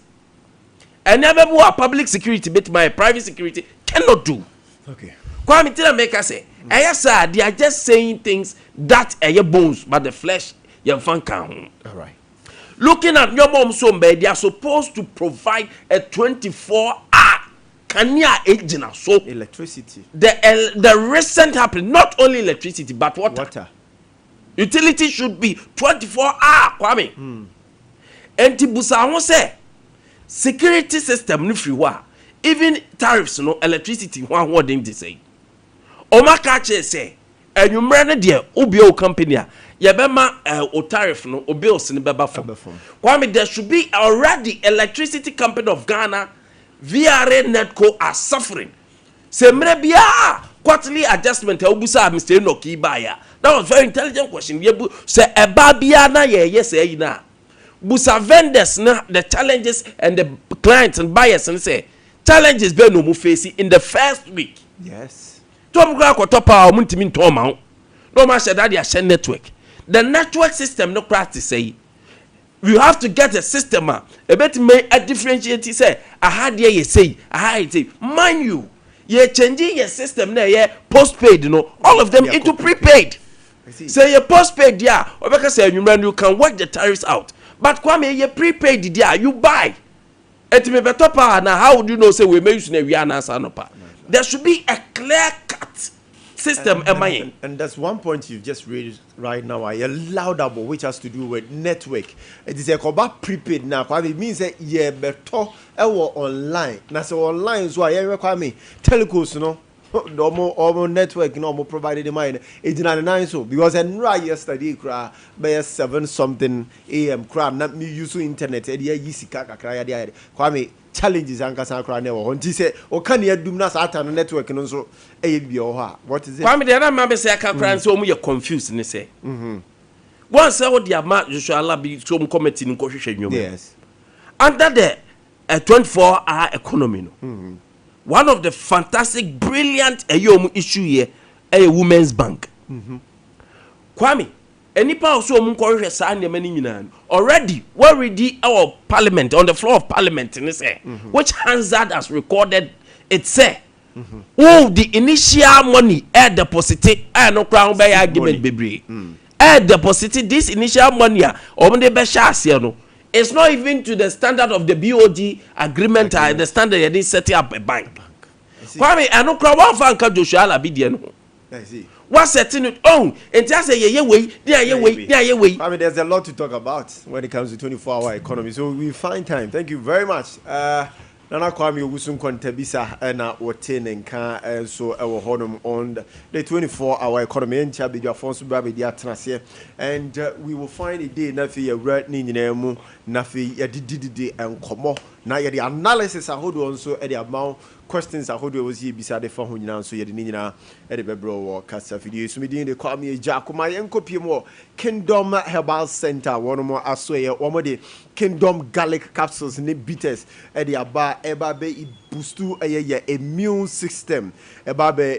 And never a public security, but my private security cannot do. Okay. Kwame tell make us say, they are just saying things that are your bones, but the flesh, your fan can. All right. Looking at your mom somewhere, they are supposed to provide a 24-hour Kenya agent so electricity. The recent happening, not only electricity but water. Utility should be 24-hour, Kwame. And Tibusa won't say security system nifriwa. Even tariffs, electricity one wording to say. Omakache say, and you ran there, Ubio company. Yabema o tariff no o bills in beba form. Kwame, there should be already electricity company of Ghana, VRA Netco are suffering. Say mrebia quarterly adjustment obusa Mr. Enoki baya. That was very intelligent question. Yebu say ebabia na yes na. Busa vendors na the challenges and the clients and buyers and say challenges be no mu face in the first week. Yes. Tom gra ko topa o muntimi ntoma. No ma that they share network. The network system no practice say we have to get a system a bit may a differentiate say I had here you say I say mind you you're changing your system there yeah postpaid all of them into prepaid. Say your postpaid yeah or because say you can work the tariffs out but Kwame you prepaid there you buy it may be top now how would you know say we may use there should be a clear cut system and that's one point you've just raised right now. I allowed about which has to do with network. It is a about prepaid now. It means that yeah, better online. Now so online so I require me telecos normal network more provided in mind. It's not so because and right yesterday cry by 7 something AM cry not me using internet. Kwame challenges and Kasa cry never. Until say or can you do not at on network and also what is it? Kwame, the other member say I can't cry so you're confused and say. Once I would the amount you shall be some committee in Koshisha. Yes. Under the 24-hour economy. One of the fantastic, brilliant issue here, a women's bank. Kwame, any power so already, we're already our parliament, on the floor of parliament, which Hansard has recorded, it say, oh, the initial money deposited, no crown by argument, baby. Deposited this initial money, or the best it's not even to the standard of the BOD agreement, the standard they did set up a bank. Kwame, I know crowd one fan can Joshua Labidian. I see. What's setting it on? And just say, yeah, wait. I mean, there's a lot to talk about when it comes to 24-hour economy, so we find time. Thank you very much. Nana Kwame Ogusun Kontabisa na wote nenka so ewo honum on the 24-hour economy and chabi your phones baby dia transie and we will find a day na fi red ni nyina mu na fi yedididi enkomo na ye the analysis ahodo nso e the amount questions ahodo was here beside for ho nyina nso ye the nyina e the bebro wo kasa video so me din de Kwame Agyarko my enkopie mo Kingdom Herbal Center one more aso ye wo de Kingdom garlic capsules ne bitters e the aba be boostu a immune system eba be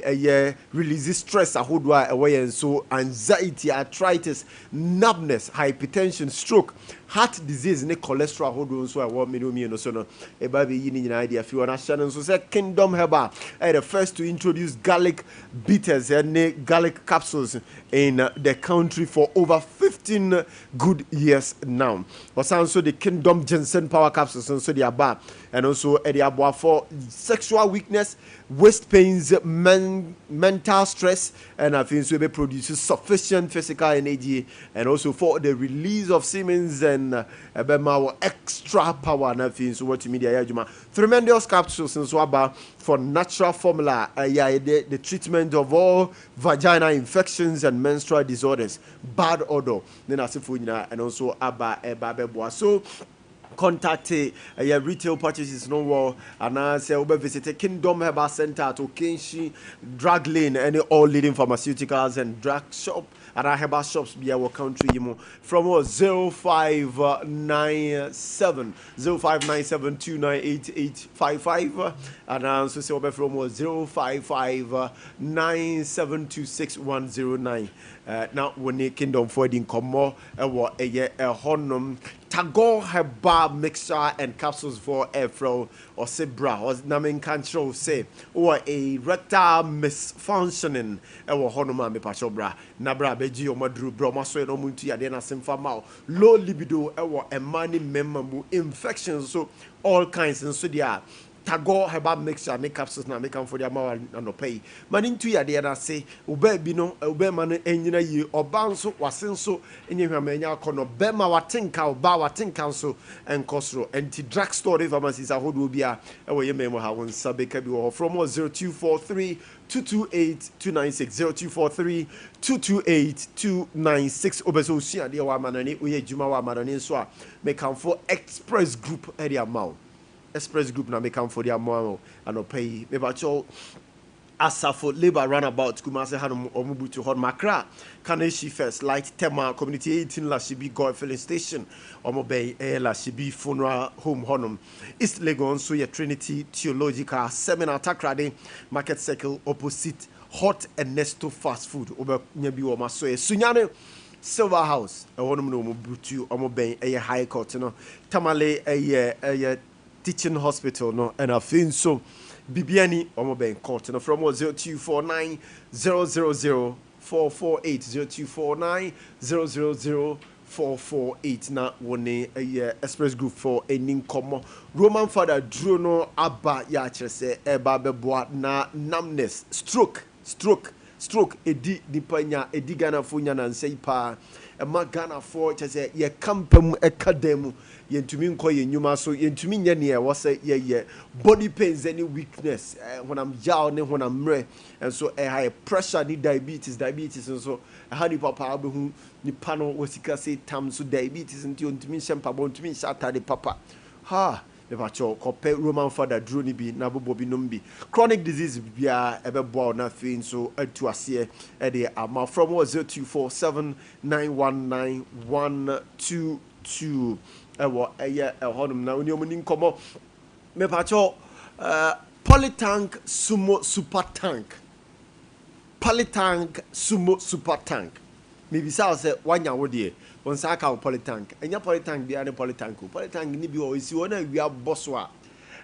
release stress ahodo a ewe so anxiety, arthritis, numbness, hypertension, stroke, heart disease ne cholesterol ahodo so a wo me no so no eba be yi ni nyina idea fi wona channel so say Kingdom Herbal the first to introduce garlic bitters and garlic capsules in the country for over 15 good years now. Also the Kingdom Ginseng power capsules and so the aba and also the aba for sexual weakness, waist pains, mental stress, and I think so be produces sufficient physical energy and also for the release of semen and extra power and I think so what media tremendous capsules and so about for natural formula the treatment of all vaginal infections and menstrual disorders, bad odor, then and also aba so contact retail purchases no war and say visit Kingdom Herbal Center at Okenshi Drug Lane any all leading pharmaceuticals and drug shop and our herbal shops be our country from 0597 298855 and also say from 0559726109 now when Kingdom for the come a honum Tagore Herbal mixture and capsules for Afro or Sibra or Namin Control say or a rectal misfunctioning or Honoma me Pachobra Nabra Beji or Madru Broma so no Muntu Yadena Simfamao low libido or a money memorable infections so all kinds and so they are Tagore Herbal mixture make capsules na make am for their mouth and no pay. Man into ya there na say ube bi no ube man enyina yi oba nso wasen so enye hwamanya kono be ma watenka oba watenka nso enkosro anti drug store pharmacies ahodo bia e wo yememo ha won sabeka bi wo from 0243 228 296 0243 228 296 obeso usia de wa manani oye juma wa manani nso a make am for express group area amount Express Group na make am for their mom and pay me ba cho asafo labor runabout kumase hanum omubutu hot makra kaneshi first light tema community 18 la shibi go filling station omobey la shibi funeral home honum East Legon so ye Trinity Theological Seminar Takrade Market Circle opposite Hot Ernesto fast food oba nyabi wo maso e sunyane Silver House e honum no omubutu omobey high court no tamale teaching hospital no and I feel so Bibiani Omoben court no from 0249 000 448 0249 000 448 na wone express group for enin komo Roman father Drono Abba ya chese eba beboa na numbness stroke edi dipanya edi Ghana funya na nsei pa ema Ghana for chese ye kampam ekademu yentumi nko ye nyuma so yentumi nya ne wo say ye body pains any weakness when I'm yaw ne when I'm re and so high pressure ni diabetes and so hadi papa abehu ni pano wasika say tam so diabetes nti ontumi shempa bo ontumi shata de papa ha the pacho kope Roman father drew ni bi na bobo bi nombi chronic disease bia ebebo na fin so atu ase e de ama from 0247919122 ewo honum na oni omuni nkomo me pacho polytank sumo super tank me bisa say wanya wo de on sa ka polytank enya polytank bia ne polytank ni bi o isi wona wia boso a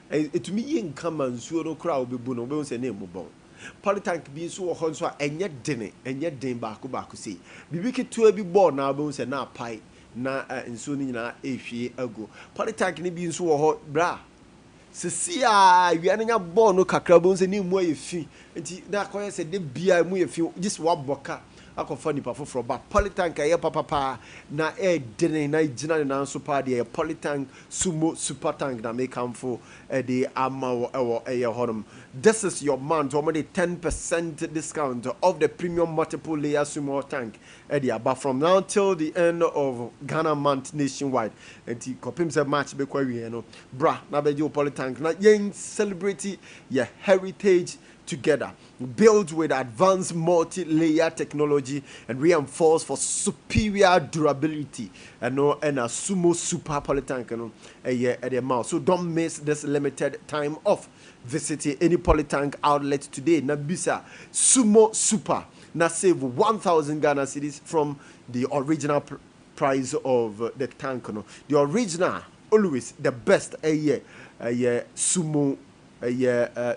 etumi yi nkama nsuo no kra obebu no obehu se na emubon polytank bi so wo ho so a enye den baako sei bibi ketua bi bo na obehu se na apai na nsuo ni nyina ehwie ago polytank ni bi nso wo ho bra sesia wia nya bo no kakra obehu se ni mu ayefi nti na akoye se de bia mu yefi just waboka akɔfa nipa foforɔ ba polytank ɛyɛ papa na ɛdene na gyina ne nan so pa deɛ polytank sumo super tank na mekamfo ɛde ama wɔ ɛwɔ ɛyɛ hɔnom. This is your month already 10% discount of the premium multiple layer sumo tank ɛde aba from now till the end of Ghana month nationwide. Enti kopim se match be kwa wie no bra na be jo polytank na yen celebrate your heritage together, built with advanced multi-layer technology and reinforced for superior durability. And no, and a sumo super polytank, at the mouth. So don't miss this limited time off. Visit any polytank outlet today. Nabisa sumo super. Now save 1,000 Ghana cedis from the original price of the tank. The original, always the best. Sumo.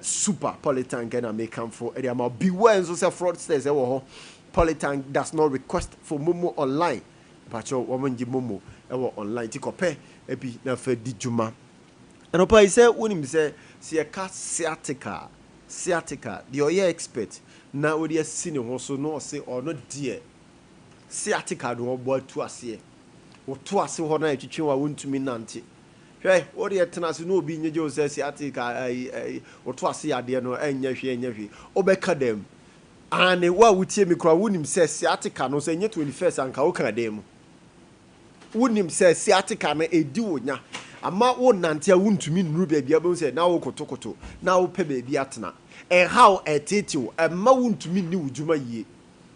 Super polytank and I may come for a amount. Beware and so fraudsters. Polytank does not request for Momo online. But your woman di Momo online. Tikope epi na fe di juma. And opa I say when him say see a cat sciatica. The oye expert. Now we are seeing also no say or not dear. Sciatica do boy to us here. Or to us who na etwetwe wa wontumi nante. What do you tell us? No, being your sciatica, or twice a day, no, and ye, Obeka them. And what would me cry? Wouldn't him say sciatica, no, say, 21st and Kauka them. Wouldn't him say sciatica, a do ya. A ma won't until wouldn't to mean Ruby be able to say, now Kotokoto, now Pebe Biatna. And how a title, a ma won't to mean new Juma ye.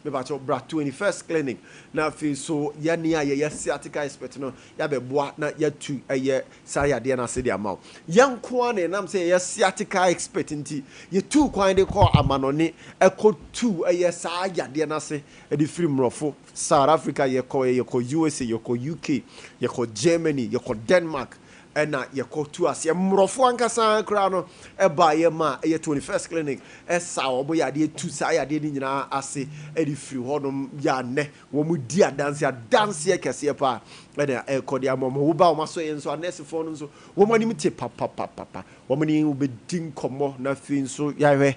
About your brat 21st clinic now feel so yania sciatica expert no ya be boa na ya tu eye saya de na se de amount yan kwan na nam say sciatica expert nti ye tu kwan de call amanone eko tu eye saya de na se e de free mrofo South Africa ye call USA ye call UK ye call Germany ye call Denmark ena ye call tu as ye mrofo ankasa kra no e ba ye ma ye 21st clinic e sa obo ya de tu sa ya de ni nyina ase e di free hodom ya ne wo mu di dance ye kese pa ena e kodi amom wo ba o maso ye nso nurse fo no nso wo mani mi te papa wo mani wo be din komo na fi nso ya hwe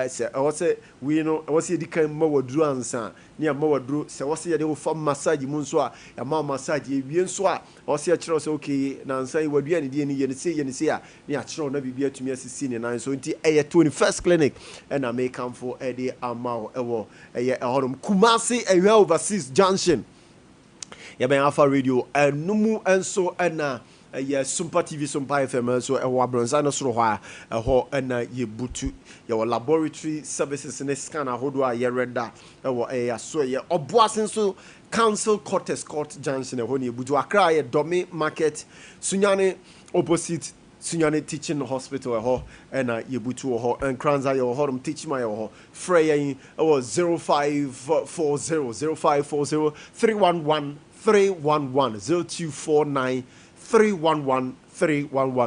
se o se we no o se di kan ma waduru ansa ni ma waduru se wo se ye de wo fam massage mu nso a ya ma massage e wie nso a o se kire se okay na nsan wadua ne die ne ye ne se a ne a kire na bibia tumi asisi ne nan so nti eye 21st clinic and I may come for Ade Amao ewo eye ehonum Kumasi ewa overseas junction ya ben Alpha Radio enumu enso na eye Sompa TV Sompa FM so ewo abronsa no soro hwa eho na ye butu ye laboratory services ne scan ahodo a ye reda ewo eye so ye oboasen so Council Quarters Court Junction eho ne butu Accra ye Domi Market Sunyane opposite Sunyane Teaching Hospital eho na ye butu eho and Kranza ye eho teach my eho frey was 0540 311 0249 311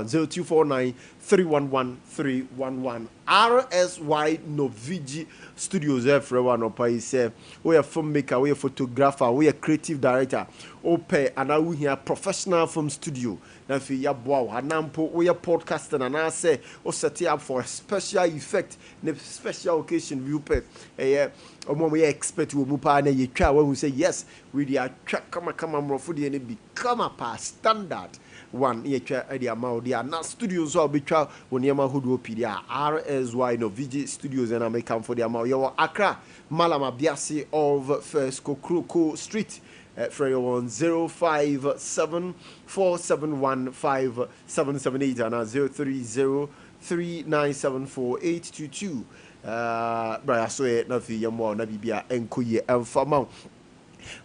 0249 311 311 RSY Novigi Studios everyone opa ise we are filmmaker, we are photographer, we are creative director ope and now we here professional film studio na fi ya boa hanampo we are podcaster and I say o set up for a special effect in a special occasion view pe we expect we mu pa na ye twa when we say yes we dey twa come mrofo dey na become a past standard one ye twa dey amount dey na studios so betwa woniema hodo pd RSY no VG Studios and I make come for the amount you Accra Malama Biasi of First Kokroko Street for your 057 4715778 and 030 3974822 Braya so na fi yamo na bibia enkoye emfama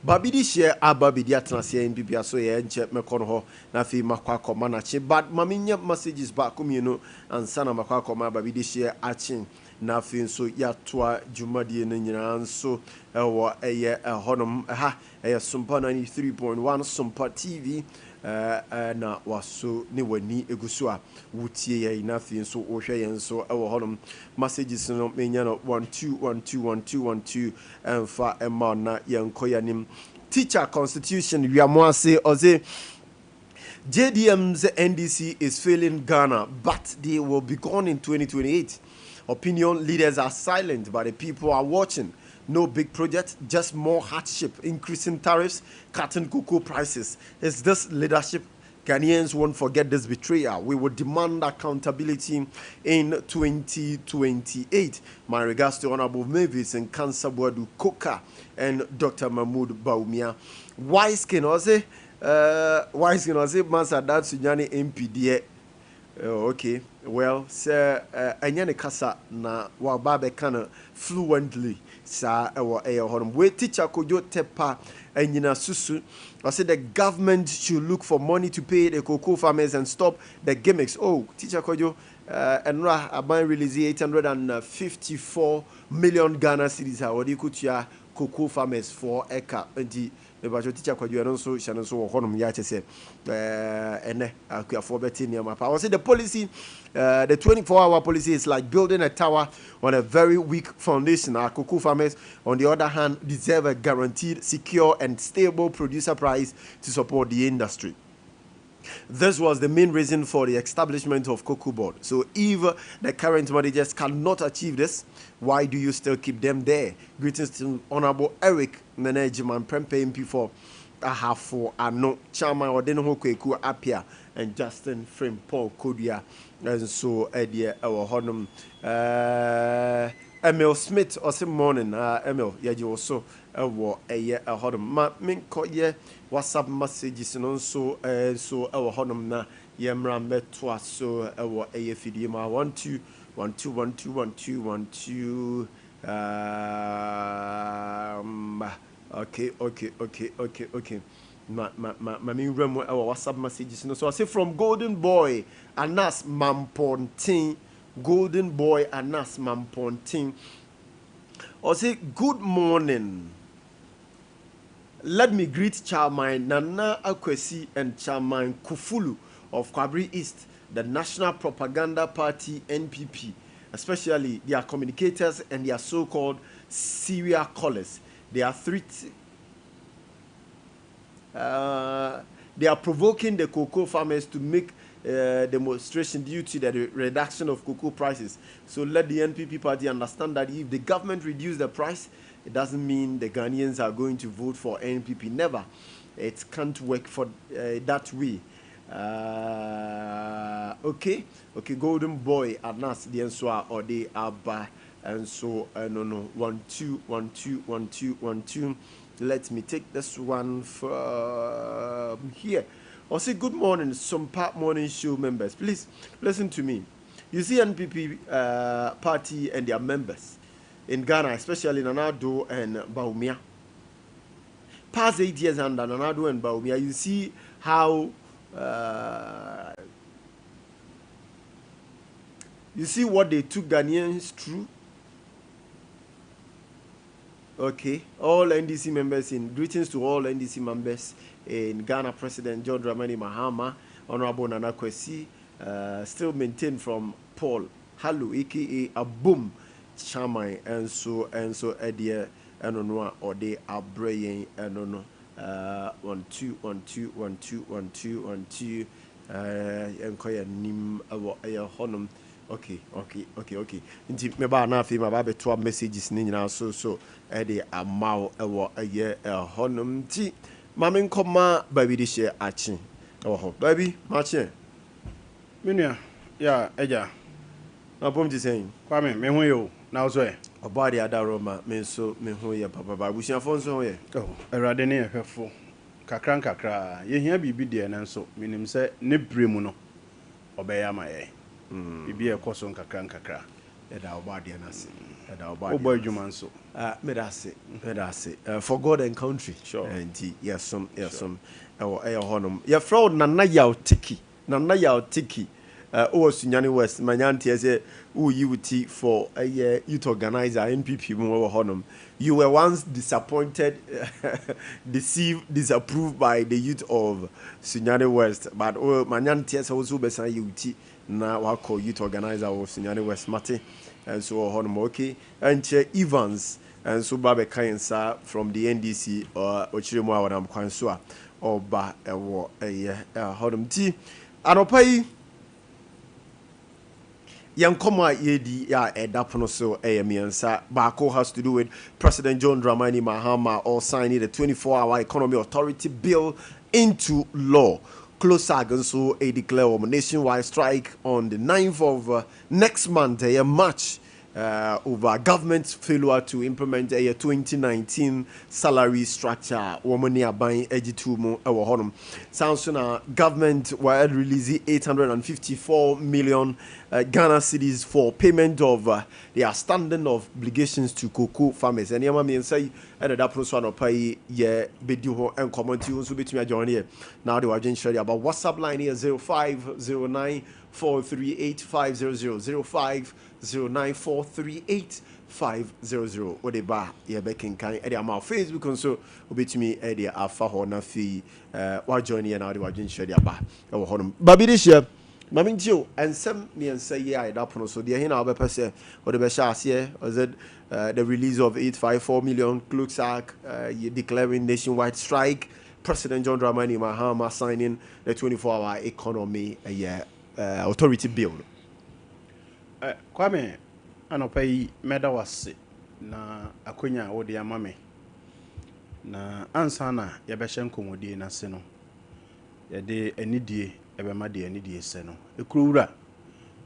Babi di share ababi di atnase bibia so ye enche mekono ho na fi makwa koma na chi but maminya messages back you ansana makwa koma babi di share achin na fi so ya toa jumadi ne nyina nso ewo eye honom ha eye Sompa 93.1 Sompa TV na waso ne wani eguso a wutie ye na fi nso wo hwe ye nso ewo honom messages no menya no 12121212 emfa emma na yenkoyanim teacher constitution wiamoase oze JDM's NDC is failing Ghana, but they will be gone in 2028. Opinion leaders are silent, but the people are watching. No big project, just more hardship, increasing tariffs, cutting cocoa prices. Is this leadership? Ghanaians won't forget this betrayal. We will demand accountability in 2028. My regards to Honorable Mavis and Cancer Boadu Koka and Dr. Mahmoud Baumia. Wise can also Mansa Dad Sunyani MPDA. Okay, well, sir, anyane kasa na wababe kana fluently sa ewa honum. We teacher kojo tepa enyina susu. I said the government should look for money to pay the cocoa farmers and stop the gimmicks. Oh, teacher kojo enra aban release 854 million Ghana cedis ha wodi kutua cocoa farmers for eka enti mebajo teacher kwajo eno so hyano so honum ya chese ene akuafo beti niam pa. I say the policy the 24-hour policy is like building a tower on a very weak foundation. Our cocoa farmers, on the other hand, deserve a guaranteed, secure, and stable producer price to support the industry. This was the main reason for the establishment of Cocoa Board. So if the current managers cannot achieve this, why do you still keep them there? Greetings to Honorable Eric Nenejiman Prempe MP for Ahafo Ano Chama Odeno Kweku Apia and Justin Frame Paul Kodia. And so Eddie our honum Emil Smith or some morning Emil yaji also a honum ma min ko ye WhatsApp messages and also so our honum na yemra metwa so our fidi ma 12 okay my remo our WhatsApp messages. So I say from Golden Boy Anas Mampontin. Golden Boy Anas Mampontin. I say good morning. Let me greet Chairman Nana Akwesi and Chairman Kufulu of Kwabri East, the National Propaganda Party NPP, especially their communicators and their so-called serial callers. They are they are provoking the cocoa farmers to make demonstration due to the reduction of cocoa prices. So let the NPP party understand that if the government reduces the price, it doesn't mean the Ghanaians are going to vote for NPP. Never. It can't work for that way. Okay, Golden Boy, Anas, the Enswa, or the Abba, and so no. 1 2. Let me take this one from here. I'll say good morning, Sompa Morning Show members. Please listen to me. You see NPP party and their members in Ghana, especially Nanado and Baumia. Past 8 years under Nanado and Baumia, you see how you see what they took Ghanaians through. Okay, all NDC members greetings to all NDC members in Ghana. President John Dramani Mahama, Honorable Nana Kwesi, still maintained from Paul Halu, aka Abum Chamai, and so Edia Enonwa or de Abrayen Enono 1 2 Enkoya Nim Awa Honum. Okay. Nti meba na afi maba beto messages ni nyina so e amaw ewo aye honum ti mame nkoma baby di share achi ewo ho baby ma chi menua ya eja na bom ti sen Kwame me hu yo na so e obade adaroma me so me hu ye papa ba busiafo nso ho ye erade ne ehwefo kakra ye hia bibi de na nso minim se ne bremu no obeya ma ye bibi e koso nkakra eda obade na se eda obade obo adwuma nso me da se for God and country sure and yes some ewo honum ye fraud nana yaw tiki o Sunyani West manyanti ese uyiwuti for a youth organizer NPP mo honum. You were once disappointed, deceived, disapproved by the youth of Sunyani West, but manyanti ese also besa yuti na wako youth organizer of Sunyani West Mate and so honum. Okay, and Evans and so Babe Kayensa from the NDC or Ochiremo Awadam Kwansua or ba honum ti anopai Yankoma yedi ya edapono so miensa. Bako has to do with President John Dramani Mahama all signing the 24-hour economy authority bill into law. Close so a declare a nationwide strike on the 9th of next month, a March. Over government's failure to implement a 2019 salary structure. Woman buying 82 more honum. Sounds government were releasing 854 million Ghana cedis for payment of their standing of obligations to cocoa farmers. And Yama mean say that process one pay ye bedu and comment you so between join here. Now they were just sharing about WhatsApp line here 0509 438 500 0509438500 whatever ye bekin kan e dey my Facebook and so obetumi e dey afa ho na fi wa join here now dey wa gin share dey aba e wo honum babi this year mami ntio ensem me ensa ye I da pono so dey hin na obepese o dey be sha ase was it the release of 854 million clerk sack declaring nationwide strike, President John Dramani Mahama signing the 24-hour economy authority bill. Kwame anopai meda wase na akonya wode amame na ansa na yɛbɛhyɛ nkomodie na se no yɛde anidie ɛbɛma de anidie se no ekurowura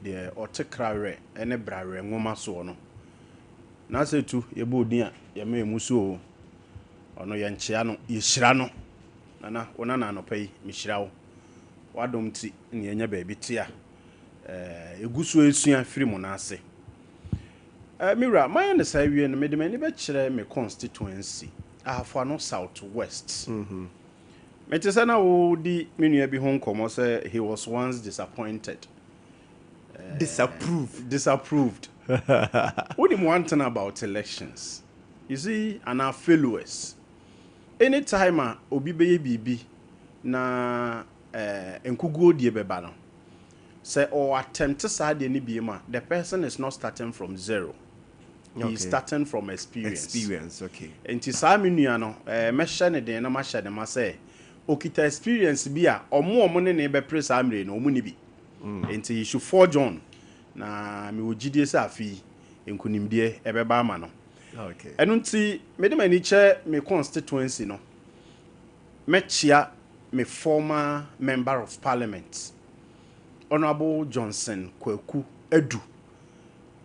de ɔtekrawre ene brawre ngoma so no na setu yɛbɔ odin a yɛma emuso ɔno yɛnkyea no yɛhyira no na wona na anopai mihyira wo wadom ti ne yɛnya baabi te a eguso esua firi mu na ase mira my ne sai wie no mede mani be kire me constituency afo no southwest mete say na wo di menua bi ho nkomo say he was once disappointed disapproved what do you want to know about elections? You see, and our failures anytime obi beye bibi na enkugo die beba no say or attempt to start any BMA, the person is not starting from zero. Okay. He's starting from experience. Okay. And to Saminu, no, mention it in a masha de Massa. Okita experience be a or more money neighbor press amre no munibi. And you should forge on. Na mi wujidi safi in kunimdie ebeba mano. Okay. And unti me chair me constituency no. Mechia me former member of parliament. Honorable Johnson Kweku Edu.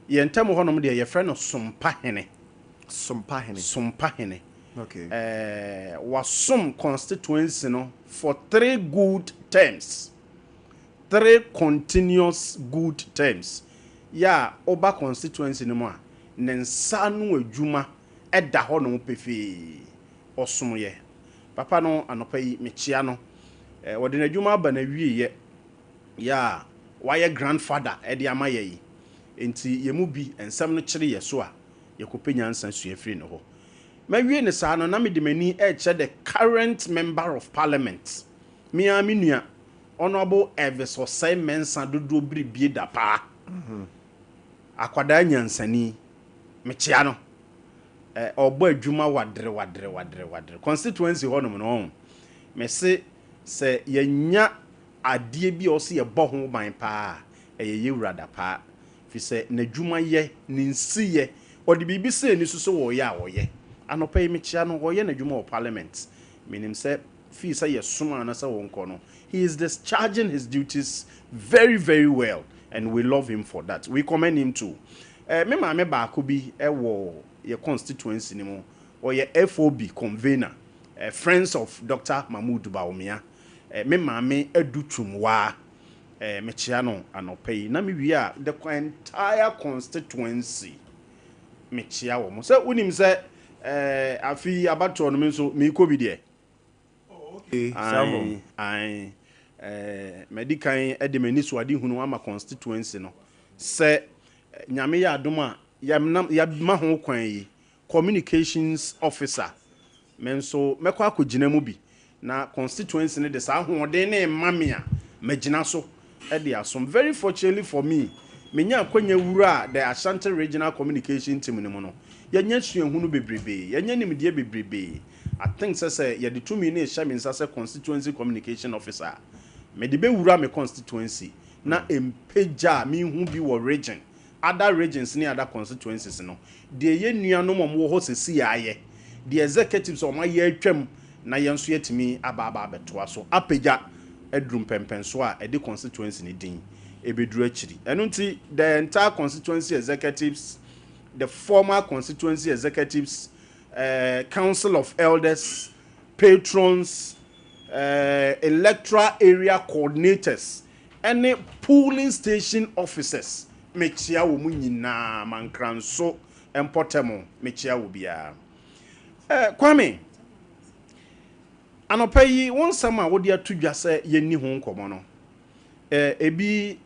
Ye ntamo honom de ye friend of Sompa Hene. Okay. Was some constituency no for 3 good terms. 3 continuous good terms. Ya oba constituency no ma nensa no adwuma eda honom pefe osom ye. Papa no anopai mechia no wode na adwuma ba na wie ye. Ya why grandfather edi amaye yi enti yemu bi ensam no kire yeso a yekopenya nsan suafiri no ho mawie ne saa no na me de mani the current member of parliament mia menua honorable Elvis Osei Mensa dodo bribie da pa akwada nyansani mechia no obo adwuma wadre constituency honom no me se yenya adie bi osi ye bo ho ban pa eye yewrada pa fi se nadwuma ye ni nsi ye odi bibi se ni so wo ye a wo ye anopa me chia no wo ye nadwuma o parliament meaning se fi se ye soma na se wo nko no he is discharging his duties very very well and we love him for that. We commend him too. Me maame ba ko bi wo ye constituency ni mo or ye FOB convener friends of Dr. Mahmoud Baumia. Me maame edutumwa me chia no anopai na me wi a the entire constituency me chia wo mo so unim se afi abato no me so me ko bi de okay ai medican edemani so ade hunu ama constituency no se nyame ya adom a ya ma ho kwan yi communications officer men so mekwa akogina mu bi na constituency ne de sa hoden na mamia magina so e de asom very fortunately for me menya akwanya wura the Ashanti regional communication team ne mu no yenya suahunu bebrebe yenya nimdie bebrebe I think say ye de tumi na ehya me nsa say constituency communication officer me de be wura me constituency na empeja me hu bi wo region other regions ni other constituencies no de ye nuanom mo ho sesi aye the executives o ma ye atwam na ye nso yetimi aba betoa so apeja edrum pempen so a ede constituency ni din ebeduru akiri eno nti the entire constituency executives, the former constituency executives, council of elders, patrons, electoral area coordinators, and polling station officers mechia wo mu nyina mankranso empotemo mechia wo bia Kwame anopayi won sama wo dia tudwa se yenni ho nkomo no ebi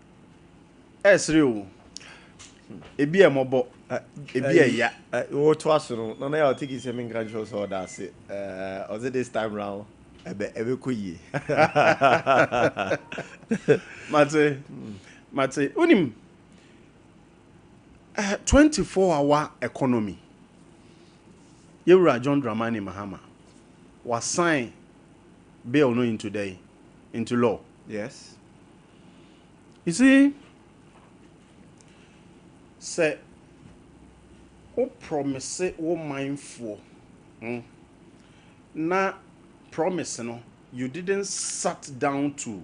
esre o ebi emobo ebi eya wo to aso no na ya tiki se min gran show so that say was it this time round ebe koyi mate unim 24-hour economy Yewura John Dramani Mahama was signed bill no into law. Yes. You see, say, o promise o mindful. Na promise no, you didn't sat down to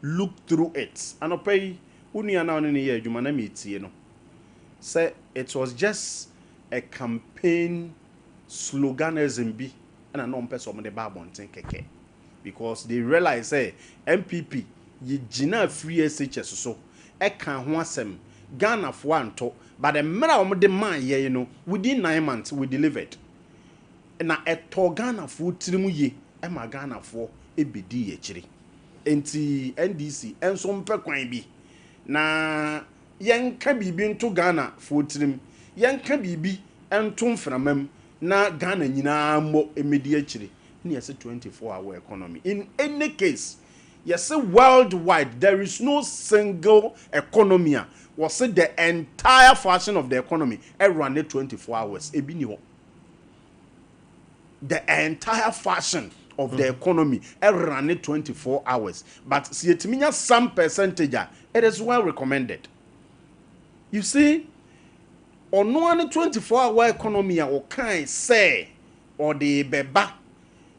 look through it. And pay unia na oni ye adwuma na metie no. Say it was just a campaign sloganism bi and no person the babonten keke because they realize say MPP ye gina free SHS so e kan ho asem Ghana fo anto but the mera o de man ye no within 9 months we delivered na eto Ghana fo tirimu ye e ma Ghana fo e bedi ye kire enti NDC enso mpe kwan bi na yenka bibi nto Ghana fo tirim yenka bibi ento mframam na Ghana nyina mo emedi akire na yese 24-hour economy in any case yese worldwide there is no single economy was the entire fashion of the economy run 24 hours ebi ni ho the entire fashion of the economy run 24 hours but see etiminya some percentage it is well recommended. You see, on no 24-hour economy o kan say or the beba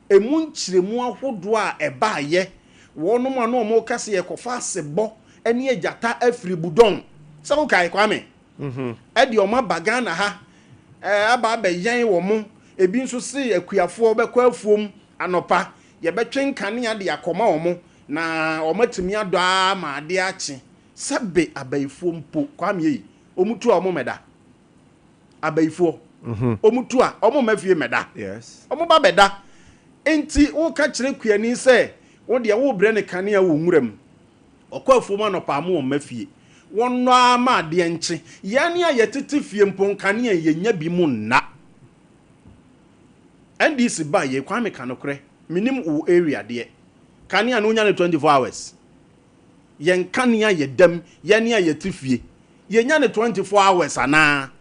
emu nchiremu ahodo a eba ye wono ma no mo kase ye kofa sebo ene ejata afiri budon se wo kai Kwame e di o ma bagana ha aba ba yen wo mo ebi nso se akuafo bekwa afuom anopa ye betwen kane ade akoma wo mo na o matimi ado ma ade achi sebe abaifo mpo Kwame yi omutu a omomeda abaifo omutu a omomafie meda yes omoba beda enti wo ka kire kuani se wo de wo bre ne kane a wo nwuram okwafuom anopa mo mafie wonno ama ade nche yani a yetete fie mpo kane a yenya bi mu nna NDC ba ye Kwame kanokre minim wo area de kane a no nya 24 hours yen kane a yedam yani a yetifie yenya 24 hours ana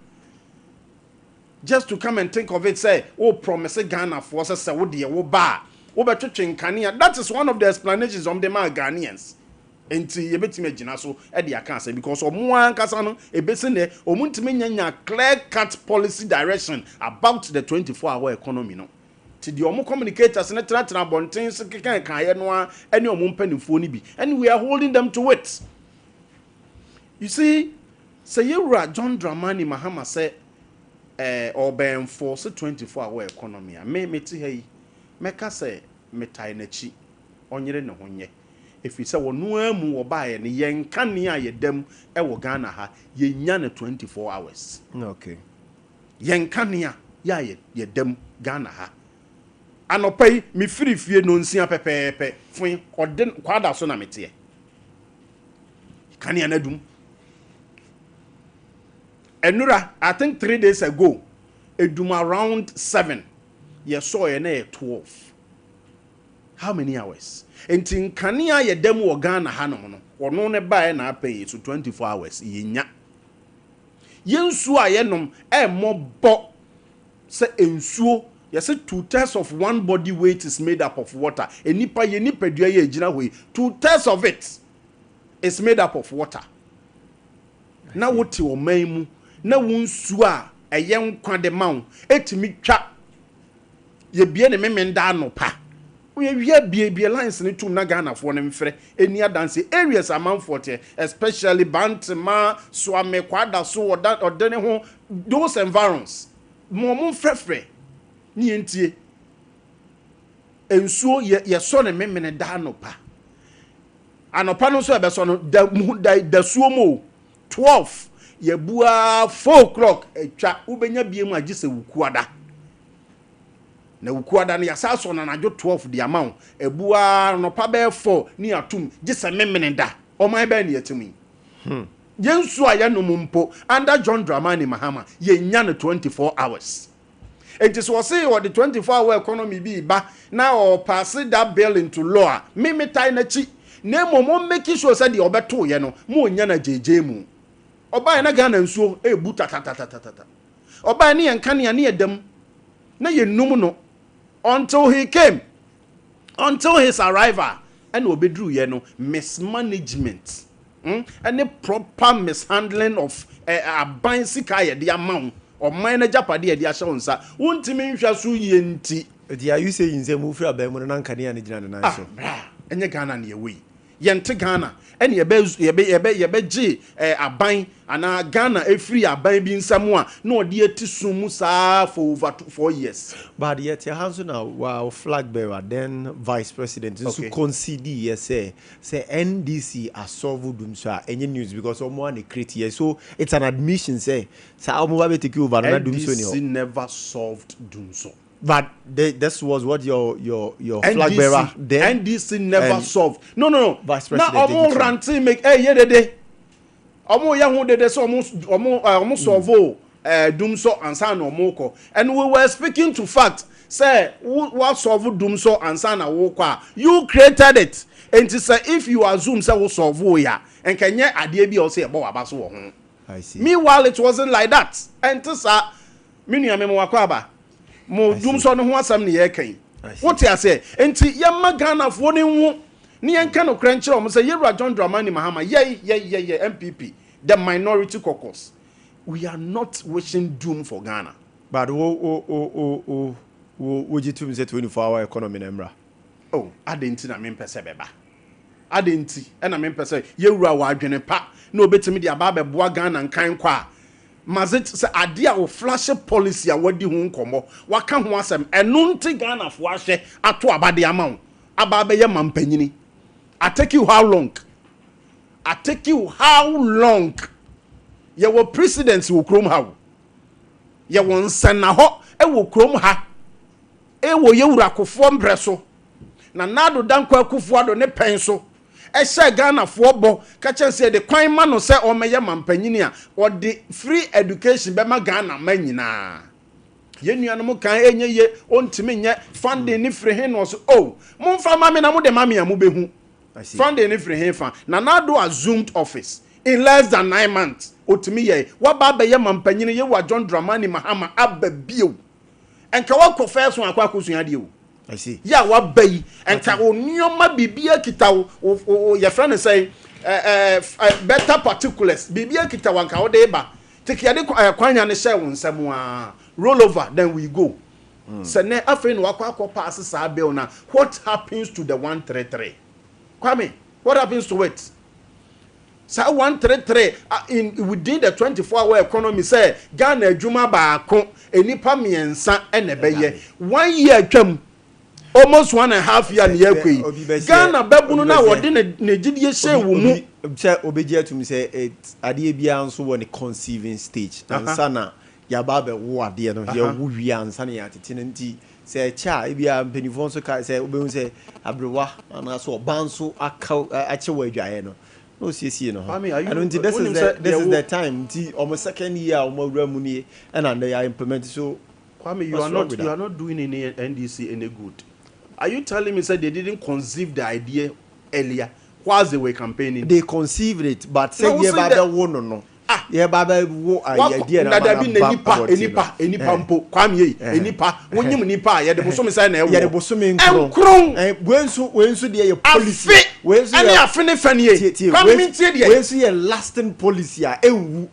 just to come and think of it say oh promise Ghana for say wo de wo ba wo betwetwe nkane that is one of the explanations of the Ghanaians enti yebetime agina so e de aka say because omo ankasa no ebese ne omuntime nyanya clear cut policy direction about the 24-hour economy no ti the omo communicators ne tra bonten se kekan kan no a ene omo mpanimfo ni bi and we are holding them to it. You see, say Yewura John Dramani Mahama say or be enforce 24-hour economy me ti hey meka say metai na chi onyere ne honye if you say wonu amu wo ba ye ne yen kane a yedam e wo Ghana ha ye nya na 24 hours okay yen kane a ya yedam Ghana ha anopai mi firi fie no nsia pepepe fun ode kwada so na mete kane na dum Enura, I think 3 days ago, edum around 7. You saw ye na 12. How many hours? Enti kania ye dem wo Ghana ha no no. Ono ne ba na pay to 24 hours. Yenya. Yensu a ye nom e mobo se ensuo. You say 2/3 of one body weight is made up of water. Enipa ye nipadua ye gina hoi. 2/3 of it is made up of water. Na wote o man mu na wonsu a ɛyɛ nkwa de ma wo etimi twa ye bie ne memenda anopa we bie lines ne tum na Ghana fo ne mfrɛ eni adanse areas amanfote especially Bantama Swame Kwada so odane ho those environs mo mfrɛfrɛ ni entie ensuo ye so ne memene da anopa no so ebeso no da suo mo 12 ye bua 4 o'clock etwa ubenya bie mu agise wukuada na wukuada no yasa so na najo 12 di amount ebua no pa be 4 ni atum gise memene da o man be na yetimi yensu aya no mumpo under John Dramani Mahama ye nya no 24 hours. It is was say what the 24-hour economy be ba na o pass that bill into law me tai na chi na mo make sure say the obeto ye no mo nya na jeje mu oba na Ghana nsuo ebu tatatatata oba ne yenka ne ne edam na ye num no until his arrival and obedru ye no mismanagement and the proper mishandling of aban sika ye de amount or minor japade ye de ahye wonsa wontimi nhwa so ye nti are you saying say mu fra ba mu na nka ne gina na so enye Ghana ne ye we yente Ghana ene ye be gi aban ana Ghana efiri aban bi nsam a na ode ati sum sa for over 4 years but yet your hands now wow flag bearer then vice president so concede yes say NDC are solve dum so any news because omo an create here so it's an admission say omo ba take over na dum so ni NDC never solved dum so. But this was what your flag bearer then NDC never solved. No. Vice President. Now omo ranting make ye dede. Omo ya hu dede so omo solve dum so ansa na omo ko. And we were speaking to fact. Say what solve dum so ansa na wo ko. You created it. And to say if you assume say we solve ya and kenye ade bi o say ebo waba so wo ho. I see. Meanwhile it wasn't like that. And to say me nua me wakọ aba. Mo dum so no ho asam ne ye kan what ya say enti ye magana fo ne hu ne ye kan no kranche o say Yewura John Dramani Mahama ye MPP the minority caucus we are not wishing doom for Ghana but wo jitum say 24-hour economy na mra adenti na mempese beba adenti na mempese Yewura wa adwene pa na obetimi de aba beboa Ghana nkan kwa mazit se ade a wo flash policy a wadi hu nkomo waka ho asem enu nti Ghana fo ahye ato abade amawo aba be ye mampanyini I take you how long ye wo president wo krom ha ye wo nsana ho e wo krom ha e wo Yewura Akufo mbreso na nado danko Akufo ado ne pen so ehye Ghana fo bo ka chense de kwan ma no se o meye mampanyini a o de free education be ma Ghana ma nyina ye nuano mo kan enye ye ontimi nye funding ni free he no so momfa ma me na mo de ma me a mo behu funding ni free he fa na nado assumed office in less than 9 months otimi ye wa ba be ye mampanyini ye wa John Dramani Mahama ababio enka wa ko first one akwa kosuya de I see. Yeah, what bay and Nyoma Bibia Kita your friend say better particulars. Bibia Kita wanka odeba. Take your kwanya ne share one somewhere. Roll over, then we go. So ne afin wakwa passes our bill now. What happens to the 133? Kwame, what happens to it? So 133 in within the 24-hour economy say Ghana Juma baako enipa miensa enebeye 1 year twam almost 1.5 year near kwi Ghana babunu na wode ne gidie she wo mu say obegia to me say it ade bia nso won conceiving stage ansa na ya ba be wo ade no ya wo wi ansa na ya tete nti say cha bia mpenifo nso ka say obehun say abrewa na so banso aka ache wa adwae no no see no I mean this is the time nti almost second year omawura mu ni and they are implementing so Kwame you are not doing any NDC any good. Are you telling me that they didn't conceive the idea earlier whilst they were campaigning? They conceived it, but say no. Yeah, Baba, wo idea na da bi na enipa mpo Kwame yi enipa wonyim nipa ya de boso me sai na ewo ya de boso me nkron wensu de ye policy wensu ani afene fane ye Kwame mintie de wensu ye lasting policy a ewu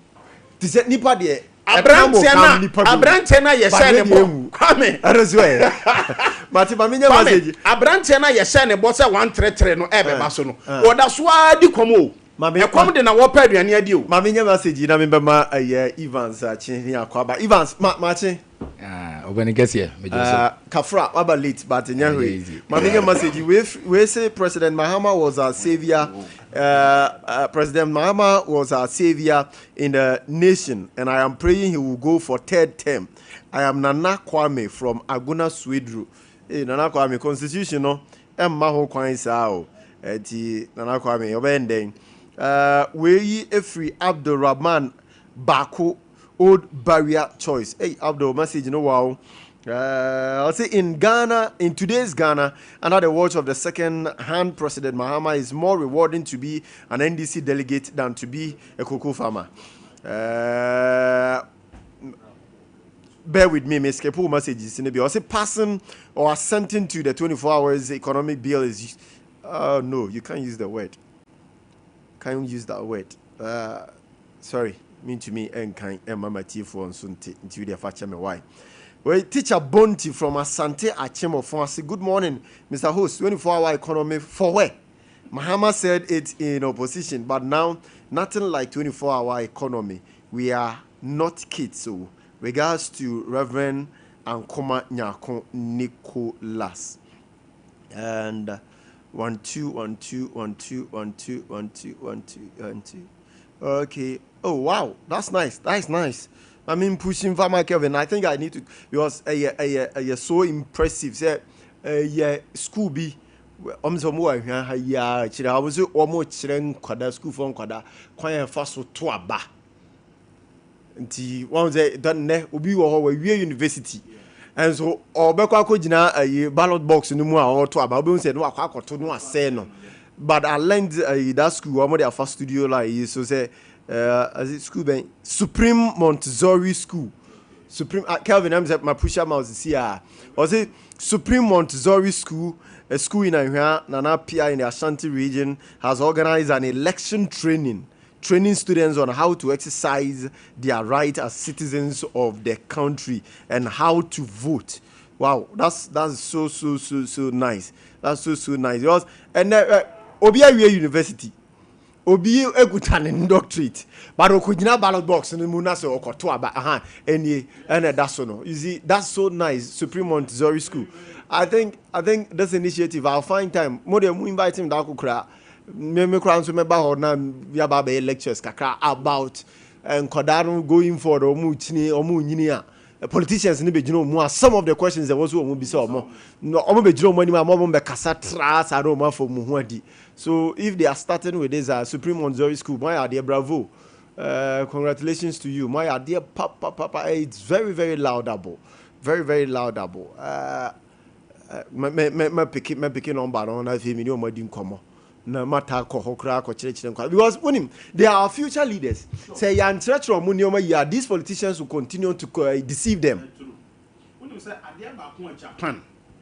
ti se nipa de abrante na ye sai ne bo Kwame arazo mati ma minya message abrante na ye sai ne bo se 133 no ebe ba so no oda so adi komo e kom de na wo pa aduane adi o ma minya message na me be ma Evans a chin akwaba Evans ma chin obani kese me just kafra aba late but nyahwe ma minya message we say President Mahama was our savior. President Mahama was our savior in the nation, and I am praying he will go for third term. I am Nana Kwame from Aguna Swedru. Nana Kwame constitution no maho kwan sao Nana Kwame obending we free Abdulrahman Bako Old Barrier Choice. Hey Abdul message no wow. I'll say in Ghana, in today's Ghana, under the watch of the second-hand President Mahama, is more rewarding to be an NDC delegate than to be a cocoa farmer. Bear with me, Miss Kepu messages in the bill. I'll say passing or assenting to the 24 hours economic bill is... no, you can't use the word. Can't use that word. Sorry, mean to me, and kind and mama tea for on Sunday until they fetch me why. Well, teacher Bonti from Asante Achemo say good morning, Mr. Host. 24-hour economy for where? Mahama said it in opposition, but now nothing like 24-hour economy. We are not kids. So, regards to Reverend Ankoma Nyako Nicholas. And 1 2 1 2 1 2 1 2 1 2 1 2 1 2. Okay. Oh wow, that's nice. That's nice. I mean, pushing for my Kevin. I think I need to because so impressive. Say, school be. So more yeah. I was almost children kwada school from kwada. Kwaya fast so to aba. Nti one say done ne obi wo we university. And so obekwa ko gina ballot box no mu a or to aba. Obi say no akwa to no ase no. But I learned that school one their first studio like so say as it school ben Supreme Montessori School. Supreme Kelvin I'm my pusher mouse here. Was it Supreme Montessori School, a school in Nana Pia in the Ashanti region, has organized an election training students on how to exercise their right as citizens of the country and how to vote. Wow, that's so nice. That's so nice. Because and Obia University. Obi ekutan doctorate but okujina ballot box no mu na se okoto aba and that's so no you see that's so nice. Supreme Montessori School. I think this initiative I'll find time more than invite him da kokra me kra so me ba ho na ya ba be lectures kakra about nkodaro going for omu chini omu nyini a politicians ni be gino mu some of the questions there was omu bi say omo no omu be gino mu ni ma omu be kasa tra sa do ma for mu ho adi. So if they are starting with this Supreme Montessori School, my idea, bravo. Congratulations to you. My idea, papa, it's very, very laudable. Very, very laudable. Me picking on baron as him, you know, my dim como. No matter because when they are our future leaders. Say, these politicians will continue to deceive them. When you say,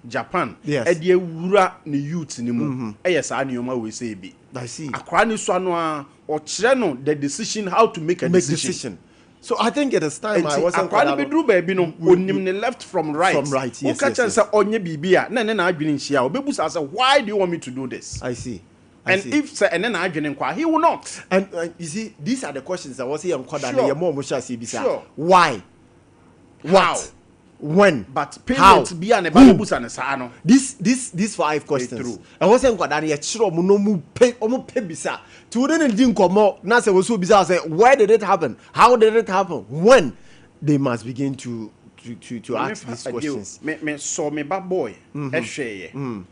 Japan, yes. Ade wura ne youth ni mu sa anyoma we say bi I see akwa ni so ano a o kire no the decision how to make a decision. So I think it is time I wasn't akwa ni bedru ba bi no onim ne left from right yes, o ka say onye bibia na adwene nhia obebu say why do you want me to do this? I see. If say and then adwene nkwa he will not. And you see these are the questions I was here nkoda na ye mo mo sha say bisa. Why? What? When? But payment be an ebabusa and sano. These 5 questions. I wasn't quite that chiro no pay bisa. To then didn't come more. Na say was so bizarre. Say where did it happen? How did it happen? When? They must begin to ask these questions. Me saw me bad boy. Esheye.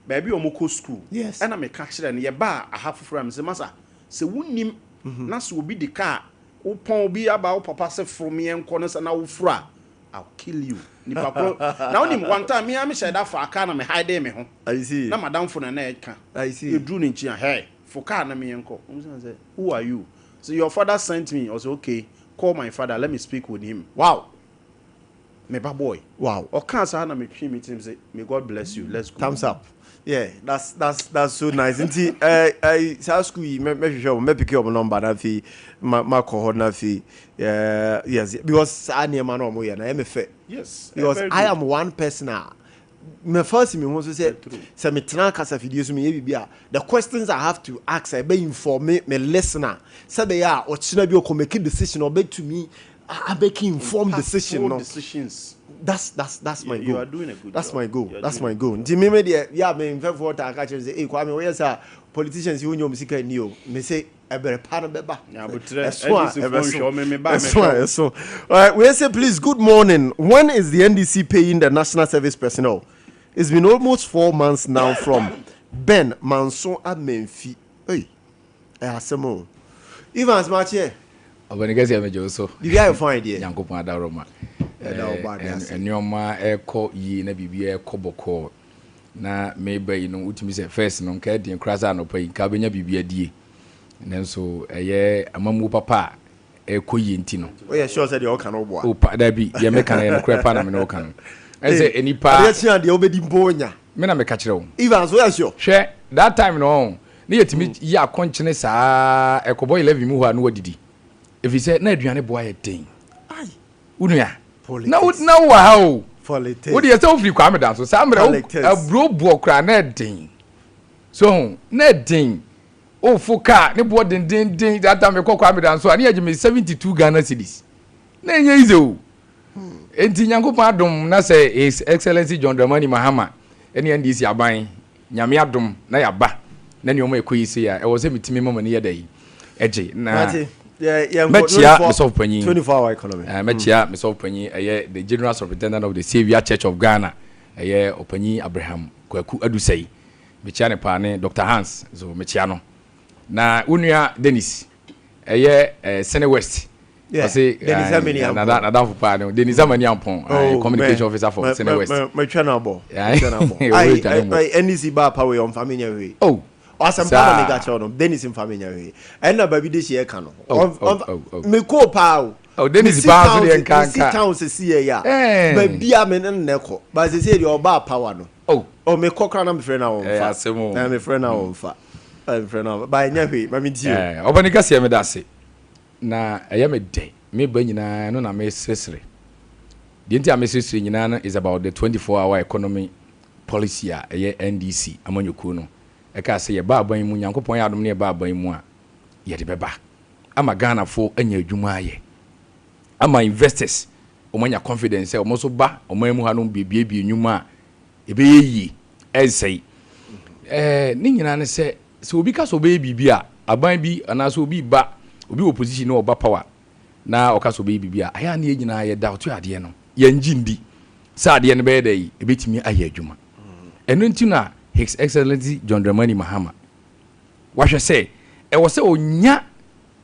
Baby omoko school. Yes. And I me catch them ye ba a half from say masa. Say wunim na so obi the car. Upon obi aba papa say from me en corners and na fra. I'll kill you. Now, one time, me, I said that for a car, and me hide me home. I see. Now, madam for an egg can. I see. You drew in here. Hey, for car, and me uncle. Who are you? So your father sent me. I was okay. Call my father. Let me speak with him. Wow. My boy. Wow. Or can't I make him meet him say, may God bless you. Let's go. Thumbs up. Yeah, that's so nice. Inti I school me sure me pick up number na fi ma cohort na fi yes because I near man no ya na me fe. Yes. Because I am one person me first me want to say me tena kasa video so me bibia the questions I have to ask I be inform me listener say be ya o china bi o come make decision or be to me I make informed decision no decisions. That's my goal. You are doing a good That's job. my goal. That's my goal. Nti me dey yeah me invest for that catch say hey Kwame we say politicians you nyom sika ni o me say ebere pa no beba. Yeah, but So all right, we say please good morning. When is the NDC paying the national service personnel? It's been almost 4 months now from Ben Manson Amenfi. Hey. Asemo. Even as much here. Obanigasi amejo so. You are fine there. Yankopon adaroma. Enyoma eko yi na bibia eko boko na meba yi no utimi se first no nka den krasa no pai ka benya bibia die nenso eye amamu papa eko yi nti no o ye sure say the all can obo o pa da bi ye meka na ye no krepa na me no kan ese enipa ye tia de obedi mbonya me na me ka kire wo even so you sure hwe that time no ne yetimi yi akonchene saa ekobo 11 mu ho anu wadidi if he said na aduane boa ye den ai unua na wa how politics what you say free Kwame dan so samre abro bo kra na den so na den o fuka ne bo den that time me Kwame dan so ani agime 72 Ghana cedis na enye ize o enti Nyankopon adom na say His Excellency John Dramani Mahama eni NDC aban nyame adom na yaba na ne o ma ekoyi se ya e wo se mitimi mama ne yedai eje na yeah, Mechia, myself Penny, 24-hour economy. Mechia, myself Penny, the General Superintendent of the Savior Church of Ghana, Openi Abraham, Kwaku Adusei, Mechia Pane, Dr. Hans, so Mechiano. Na Unia Dennis, Sene West. Yeah, Dennis Amani Ampon. Dennis Amani Ampon, communication officer for Sene West. My channel ball. I NDC bar power on family. Oh. Asam pa me gacha no Dennis in family we and na baby dey share kan no me ko pa o Dennis ba so dey kan kan town se see ya ba bia me ne ko ba se say dey oba power no o me ko kra na me friend na won fa na me friend na won fa me friend na ba nya hwe ma me di obani ka se me da se na eya me dey me ba nyina no na me sesere the entire message nyina no is about the 24-hour economy policy a NDC amanyoku no eka se ye ba aban mu Nyankopon ya adom ne ba aban mu a ye de beba ama Ghana fo anya adwuma aye ama investors omanya confidence o mo so ba omamu ha no bibie nwuma ebe yi ensei ni nyina ne se obi ka so be bibia aban bi ana so obi ba obi opposition no oba power na o ka so be bibia aya na ye nyina ye doubt ade no ye njindi sa ade ne be da yi ebetimi aye adwuma eno ntina His Excellency John Dramani Mahama. What you say? I was say onya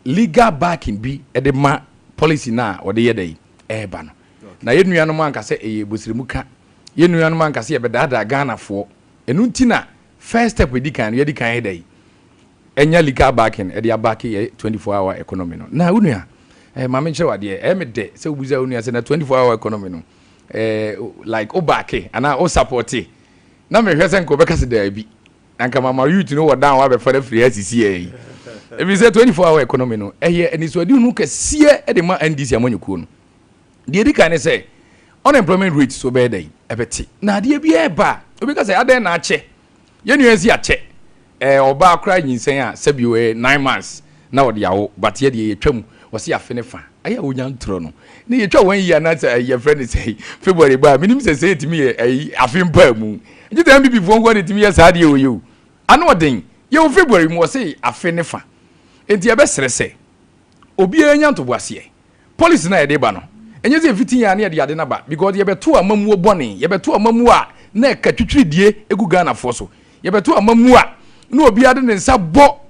legal backing bi the ma policy na or the yeday eba no. Na ye nua no man ka say e bosirimuka. Ye nua no man ka say e bedada Ghana for. Enu ntina first step we di kan yeday. Enya legal backing e dey back 24-hour economy no. Na unua ma me nkyere wade e me de say obuza unua say na 24-hour economy no. Like o back ana o support it. Na me hwese nko beka se da bi anka mama youth no down wa be for free asisi e if you say 24-hour economy no eye eniso adi hu kese e de ma NDC amanyuku no de edi kan say unemployment rate so be dey ebeti na de bi e ba obi ka say aden na ache ye nu ezi ache oba akra nyinsen a sabi we 9 months na wo de yawo but ye de twam wo se afene fa aya onya ntro no ne ye twa 1 year na ye friend say February ba minim say etimi afin pa mu you tell me before go to me yes had you ano den you February mo say afene fa enti e be sere se obi anya to boase policy na e de ba no enye ze fitin ya na e de ade na ba because ye beto amamu obone ye beto amamu a na ka twitwiridie egu Ghana fo so ye beto amamu a na obi ade ne nsa bo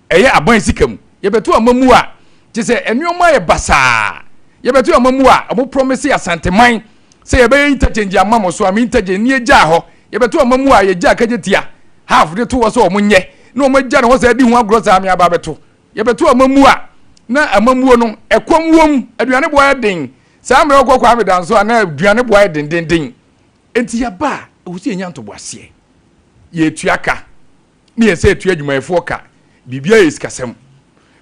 eye aban sikam ye beto amamu a je se enuoma ye basa ye beto amamu a abo promise asanteman say ye be interchange amamo so am interchange ni eja ho ye beto amamu a ye ja kajetia half de to wo so omunye na o magya na wo say di hu agro sa me aba beto ye beto amamu a na amamuo no ekwam wom aduane boy den saa mre okọ kwa medan so na aduane boy den enti ya ba wusi enya nto boase ye tuaka ne ye se tu adwumayefo ka bibia yesikasem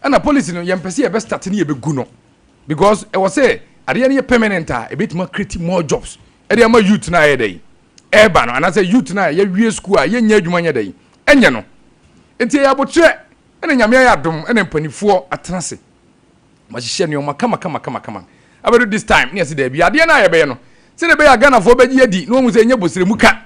ana policy no yempese ye be start ne ye be gu no because e was say ade ye permanent a e betima create more jobs e dey ma youth na ye dey eba no ana say youth na ye wie school a ye nya adwuma nya dey enye no enti ya botre ene nyame ya dom ene mpanifo atenase ma hihye ne o kama abedo this time ne se dey bia ade na ye be no se dey be ya Ghana fo beji adi no mu se enye bosire muka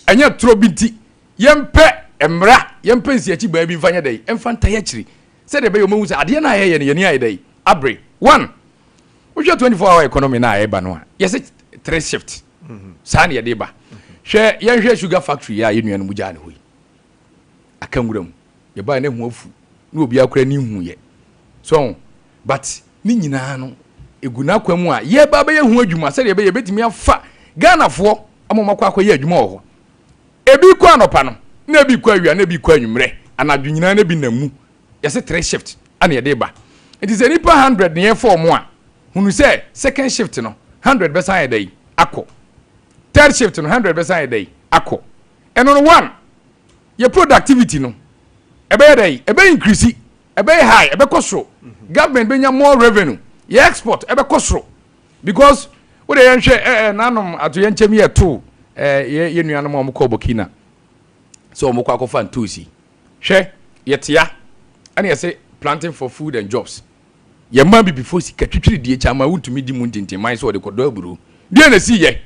enye tro binti yempe emra yempe nsiachi ba bi mfanya dey emfanta ya kiri se dey be yo mu se ade na ye ne ye dey abre 1 we 24-hour economy na eba no yes 3 shift sane ye dey ba hwe ye hwe sugar factory ya ye nuanu mu ja ne hoyi akanguram ye ba ne hu afu na obi akora ni hu ye so but ni nyina no eguna kwamu a ye ba be ye hu adwuma se dey be ye betimi afa Ghana fo amomakwa akwa ye adwuma ho ebi kwa anopa no na ebi kwa awia na ebi kwa anwumre anadwo nyina na bi namu yes 3 shift ane ye dey ba it is a nipa 100 ne ye form a hunu say second shift no 100 besan ye dey akọ third shift no 100 besan ye dey akọ eno no 1 ye productivity no ebe dey ebe increase ebe high ebe kosro government benya more revenue ye export ebe kosro because we dey yenhwe nanom ato yenchemi ye to ye nuanom omko Burkina so omko akofa ntosi hwe yetia ane ye say planting for food and jobs ye man bi before sika twitwiri die chama wuntumi di muntintin man so de kodo aburu die na si ye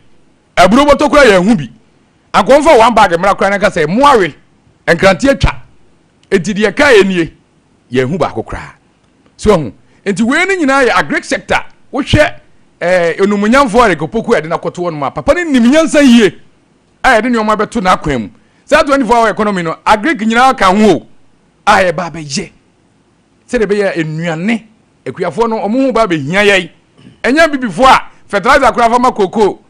aburu botokura ye hu bi akonfa one bag mra kra na ka say moawe enkrante atwa enti die ka enie ye hu ba kokra so hu enti we ni nyina ye agric sector wo hwe enumunyamfo are kopoku ade na koto won ma papa ni niminyansa yie a ade ne o ma beto na akwan mu sa 24-hour economy no agric nyina ka ho a ye ba be ye se de be ye enuane ekuafo no omo hu ba be hia yai enya bibifo a fertilizer kura fama koko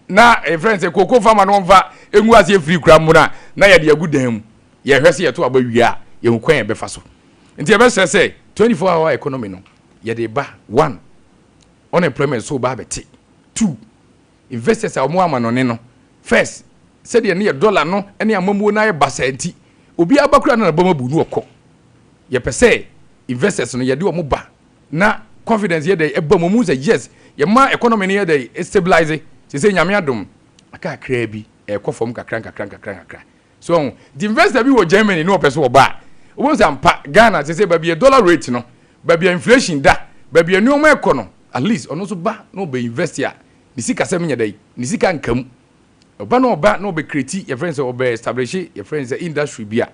na friends koko fama no mfa engu ase free kura mu na ye de agudan mu ye hwese ye to aba wia ye hu kwan ye be fa so nti ye be sese 24-hour economy no ye de ba 1 unemployment so ba beti 2 investors a omo amanone no first said ye ne dollar no ene amamuo na ye basanti obi abakura na ba mabu nu okọ ye pese investors no ye de omo ba na confidence ye dey eba momu say yes ye ma economy ne ye dey stabilize say nyame adom aka kra bi ekofom kakra so the investor bi wo Germany no person wo ba wo say ampa Ghana say ba bi dollar rate no ba bi inflation da ba bi anu mo ekono at least ono so ba no be invest ya ni sika sem nya dey ni sika nkam oba no be create your friends or be establish your friends industry bia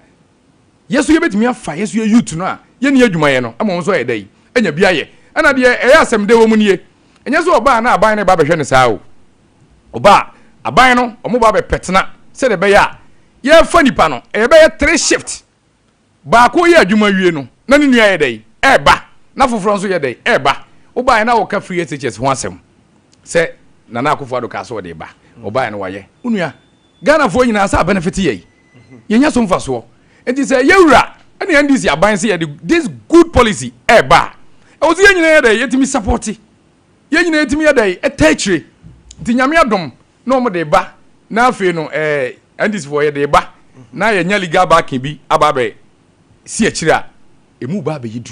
yeso ye betimi afa yeso ye youth no a ye ne adwuma ye no amon so ye dey enya bia ye ana de e asem de wo mu nie enya so oba na aban ne ba behwe ne saa o oba aban no omo ba be petena se de be ya ye fa nipa no e be ye 3 shift ba ko ye adwuma wie no na ne nua ye dey e ba na foforo nso ye dey e ba oba na wo ka free SHS ho asem se na akofo ado ka so de ba oba na waye unua Ghana fo nyina sa benefit ye nya so mfa so enti se yewura ene NDC aban se ye this good policy e ba e wo ye nyina ye dey yetimi support ye nyina yetimi ye dey etachire enti nyame adom na omo de ba na afi no NDC fo ye de ba na ye nya legal backing bi ababe si akire a emu ba be yidu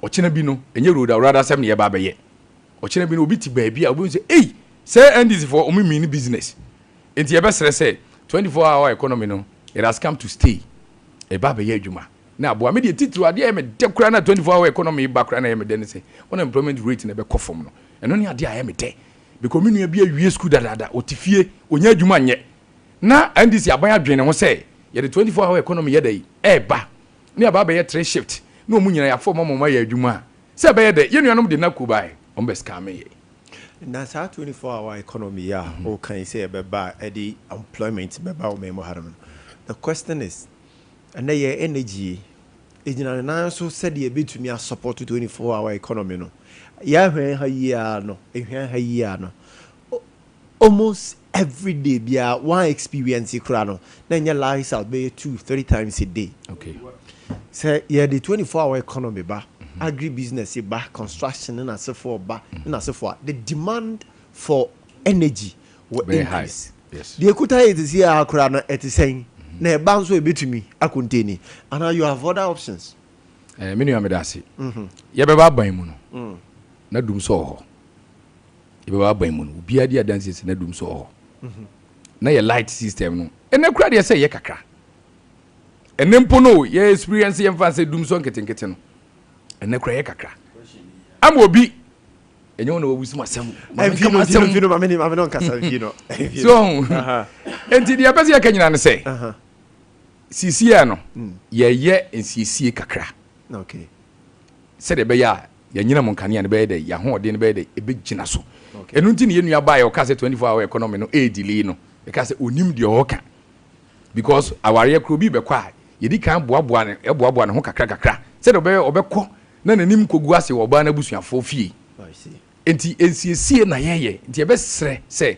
ochena bi no enye road awrada sem ne ye ba be ye ochena bi no obi ti ba bi a obi say say NDC for omi mini business enti ye be sere say 24-hour economy no it has come to stay e ba be ye adwuma na abo me de titru ade e me de kura na 24-hour economy ba kura na ye me de ne say unemployment rate na be kofom no eno ne ade aye me de because me nua bi awie school dada otifie onya adwuma nye na NDC aban adwene ho say ye de 24-hour economy ye dey e ba ne aba be ye 3 shift na omu nyina ya fo mama ye adwuma se be ye de ye nuanom de na kubai on be scam ye na sa 24-hour economy ya o kan say be ba e employment be ba o memo haram. The question is and ye energy ejina na so said ye betumi support 24-hour economy no ya hwen ha yia no ehwen ha yia no almost every day bia one experience kura no na nya lies out be 2-3 times a day. Okay. Say yeah the 24-hour economy ba agribusiness ba construction na se for ba na se for the demand for energy will very increase. high. Yes. The ekuta it is here akura na it is saying na e ba nso e betumi akonteni and now you have other options. Me nua me dase. Ye be ba ban mu no. Na dum so ho. Ye be ba ban mu no. Obi adi adanse na dum so ho. Na ye light system no. Ene kura de say ye kakra. Ene mpo no ye experience ye mfa say dum so nketenkete no. Ene kura ye kakra. Am obi enye wona wusu masem. Enfino mame no kasa enfino. So enti de apese ye kanyina ne say. Sisia no. Ye nsiesie kakra. Okay. Said be ya nyina mo nkane ne be dey ya ho ode ne be dey e be gina so. Enu nti ne ye nua ba ya o ka say 24-hour economy no e delay no. E ka say onim de o ka. Because aware kro bi be kwa ye di kan boaboa ne e boaboa ne ho kakra. Said obekọ na nanim kogu ase wo ba na busuafo fie. I see. Enti ensiesie na ye nti e be sere say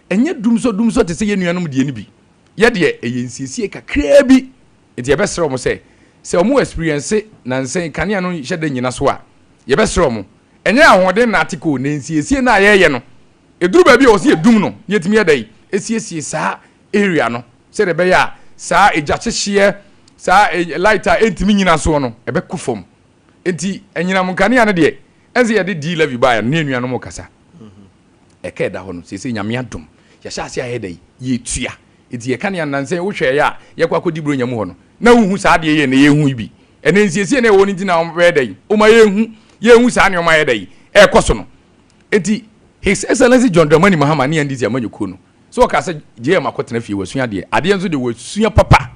enye dumso te say ye nuanom de ni bi. Ye de e ensiesie kakra bi nti e be sere mo say se omo experience na nsen kanea no hyede nyina so a ye be sere omo enye ahoden na article na ensiesie na ye no eduru ba bi o se edum no yetimi yedai esiesie saa area no se de be ya saa ejakyehye saa lighter entimi nyina so no e be kufom enti enyina mo kanea no de enze ye de di level ba ya na enuanom mo kasa eke da ho no se nyame adom ya sha ase ayedai ye tua enti ye kanea na nsen wo hwe ya ye kwa kodi bro nyamu ho no na uhu saa de ye na ye hu bi ene nsiesie na woni ntina o be dai o ma ye hu saa ne o ma ye dai e koso no enti His Excellency John Dramani Mahama ne ndisi amanyuko no so ka se je ma kotena fie wasua de ade enso de wasua papa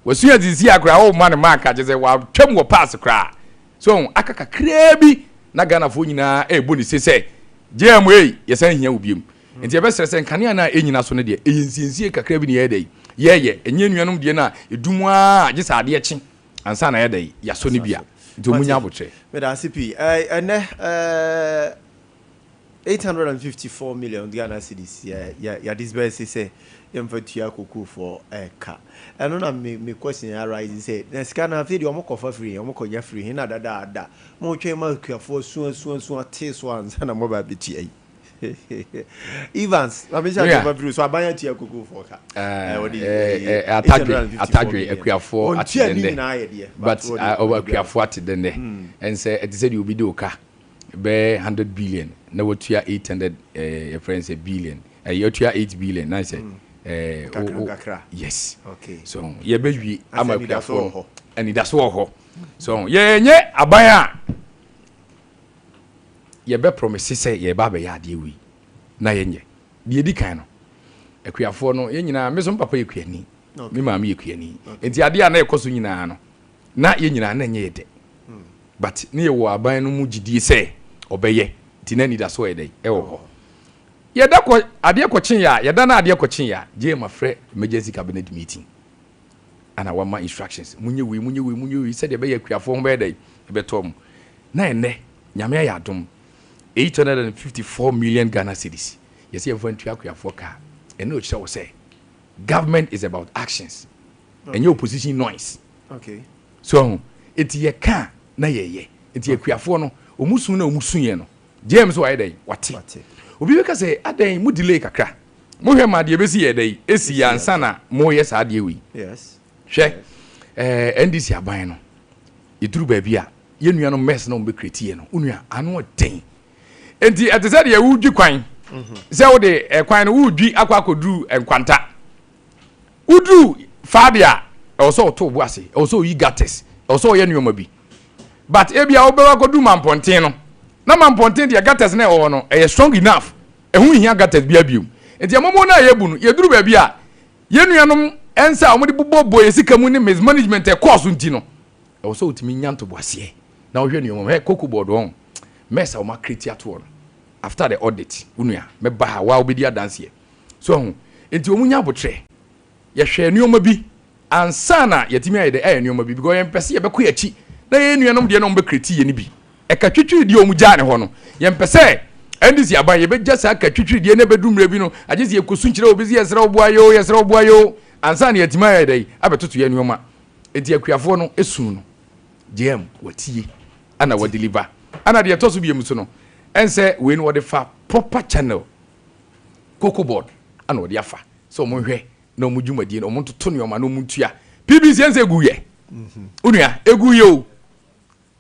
wasua disi akra o ma ne ma ka je se wa twam wo pass kra so akaka krebi na Ghana fo nyina e bo ni se je mo ye san hia obiem enti e be sere se nkane na enyina so ne de ensiensie kakra bi ne ye dai ye enye nuanom de na edumu a je sa ade echi ansa na ye dai ya so ne bia nti omunya abotre me da CP ene 854 million Ghana cedis ya disburse say yemfatua koku for eka eno na me question arise say na sika na fe de omokofa free omokonya free hina dada mo twa ma kuafo suan te so ansa na mo ba beti ai Evans, I'm sure you have so abaya tia koku for ka. Atadwe akuafo atende. But over akuafo atende. And say it said you be do ka be 100 billion. Na wotua 800 friends a billion. You tua 8 billion. Na say yes. Okay. So ye be ama akuafo and that's all. So ye abaya ye be promise say ye ba be ya de wi na ye nye de edi kan no akuafo no ye nyina me so papa ye kuani me maama ye kuani enti ade a na ekoso nyina no na ye nyina na nye ye de but ne ye wo aban no mu gidie say obeye ti na ni da so ye de e wo ho ye da ko ade ko chen ya ye da na ade ko chen ya je ma frɛ emergency cabinet meeting ana wa ma instructions munye wi say de be ye akuafo ho be de e be tom na ene nyame ya adom 854 million Ghana cedis. Yes, you want to akwa ka. And no show say government is about actions. Okay. And your opposition noise. Okay. So it ye can na ye. It ye akwa no omusu na omusu ye no. James why dey? What? Obi ka say adan mu delay kakra. Mo hwe ma de be si ye dey. Esi ansa na mo yes ade wi. Yes. Hwe NDC aban no. Iduru ba bia ye nua no mess na mo be create ye no. Unua anu den. Enti ate said ye wudwi kwan se wo de kwan no wudwi akwakoduru enkwanta udru fadia also to bo ase also yi gates also ye nuoma bi but ebia wo be wakodu mamponten no na mamponten de gates na e wo no e strong enough e hu hia gates bia biom enti amomo na ye bu no ye duru ba bia ye nuanom ensa omode bobo ye sika mu ni mismanagement e course nti no also utimi nyanto bo ase na wo hwe nuoma he koku board won mesa o ma create ato after the audit unua me ba wa obedi adanse so enti omunya abotre ye hwe nuoma bi ansana yetimi ayede nuoma bi because ye mpese ye beko yachi na ye nuanom de no mbe create ye ni bi e ka twitwiri de omugya ne ho no ye mpese ndisi aban ye beja sa ka twitwiri de ne bedumre bi no agese ye kosu nkyire obi ye sere obuayo ansana yetimi ayede abetoto ye nuoma enti akuafo no esu no gem watie ana wa deliver ana de to so bi emuso no ense we no de fa proper channel cocoa board ana wo de afa so mo hwe na mo dwumadie no mo toto ne o ma no mo ntua PBC ense egu ye unua egu ye o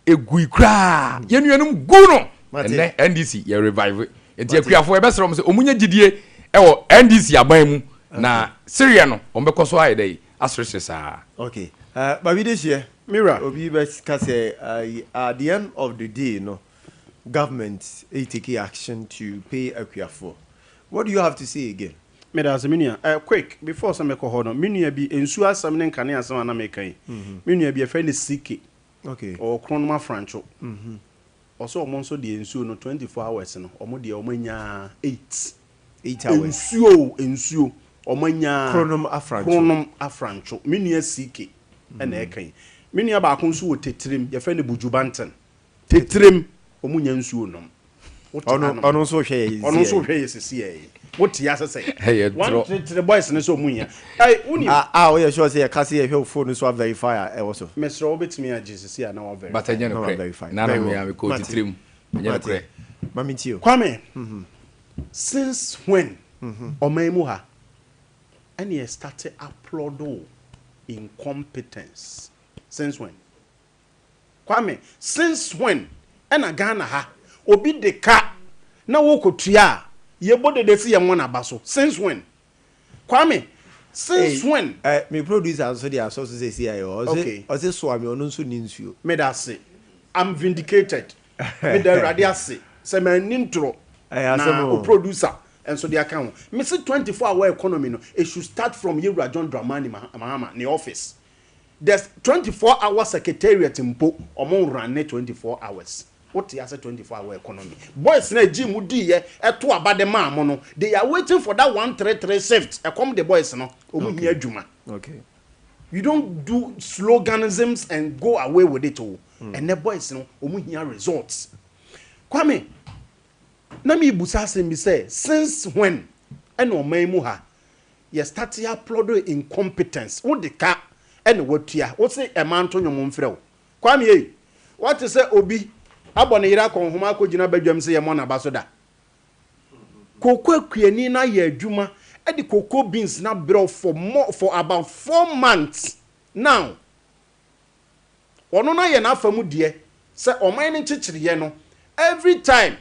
egu ikra ye nuanum gu no ene NDC ye revive enti akuafo e besere mo se omunya gidie e wo NDC aban mu na Syria no on be koso aye dey asrese saa okay but we this here Mira obi be say at the end of the day no government take action to pay akuafo. What do you have to say again? Medas minia quick before some ko hono minia bi ensu asam ne nkane asam ana mekan minia bi e friend CK okay or Kronoma Francho also omo so de ensu no 24 hours no omo de omo nya 8 hours ensuo omo nya Kronoma Afrancho minia CK na ekan minia ba ko nsu wo tetrem ye friend Bujubanten tetrem omo nya ensuo no ono so hwe yesi what ya say hey one to the boys ne so munya ai uni we are sure say ya kasi e hwe phone so verify e also mesro obetimi ya Jesus ya na wa verify but anya no verify na na me am ko titrim anya no kre mami tio Kwame since when omaimu ha and he started upload incompetence since when Kwame since when and Ghana ha obi de ka na wo kotua ye bode de si ye wona baso since when Kwame since when me producer so dey so say see ayo o say so am ono nso ni nsuo me da say I'm vindicated me da radio say say man intro na o producer and so dey account me say 24-hour economy no it should start from Yewura John Dramani Mahama the office there's 24-hour secretariat mpo omo run 24 hours. What you say 24-hour economy? Boys na gym di ye eto abade ma mo no. They are waiting for that 133 shift. E come the boys no. Omu hia adwuma. Okay. You don't do sloganisms and go away with it all. And the boys no omu hia results. Kwame, na me busa say me say since when and o man mu ha you start to upload incompetence. What the ka and what ya? What say e man to nyom mfrɛ wo. Kwame, what you say obi abone yira kon homa akogina badwam se ye mo na basoda koko akuani na ye adwuma e de cocoa beans na bro for about 4 months now ono na ye na afamu de se oman ne chichiriye no every time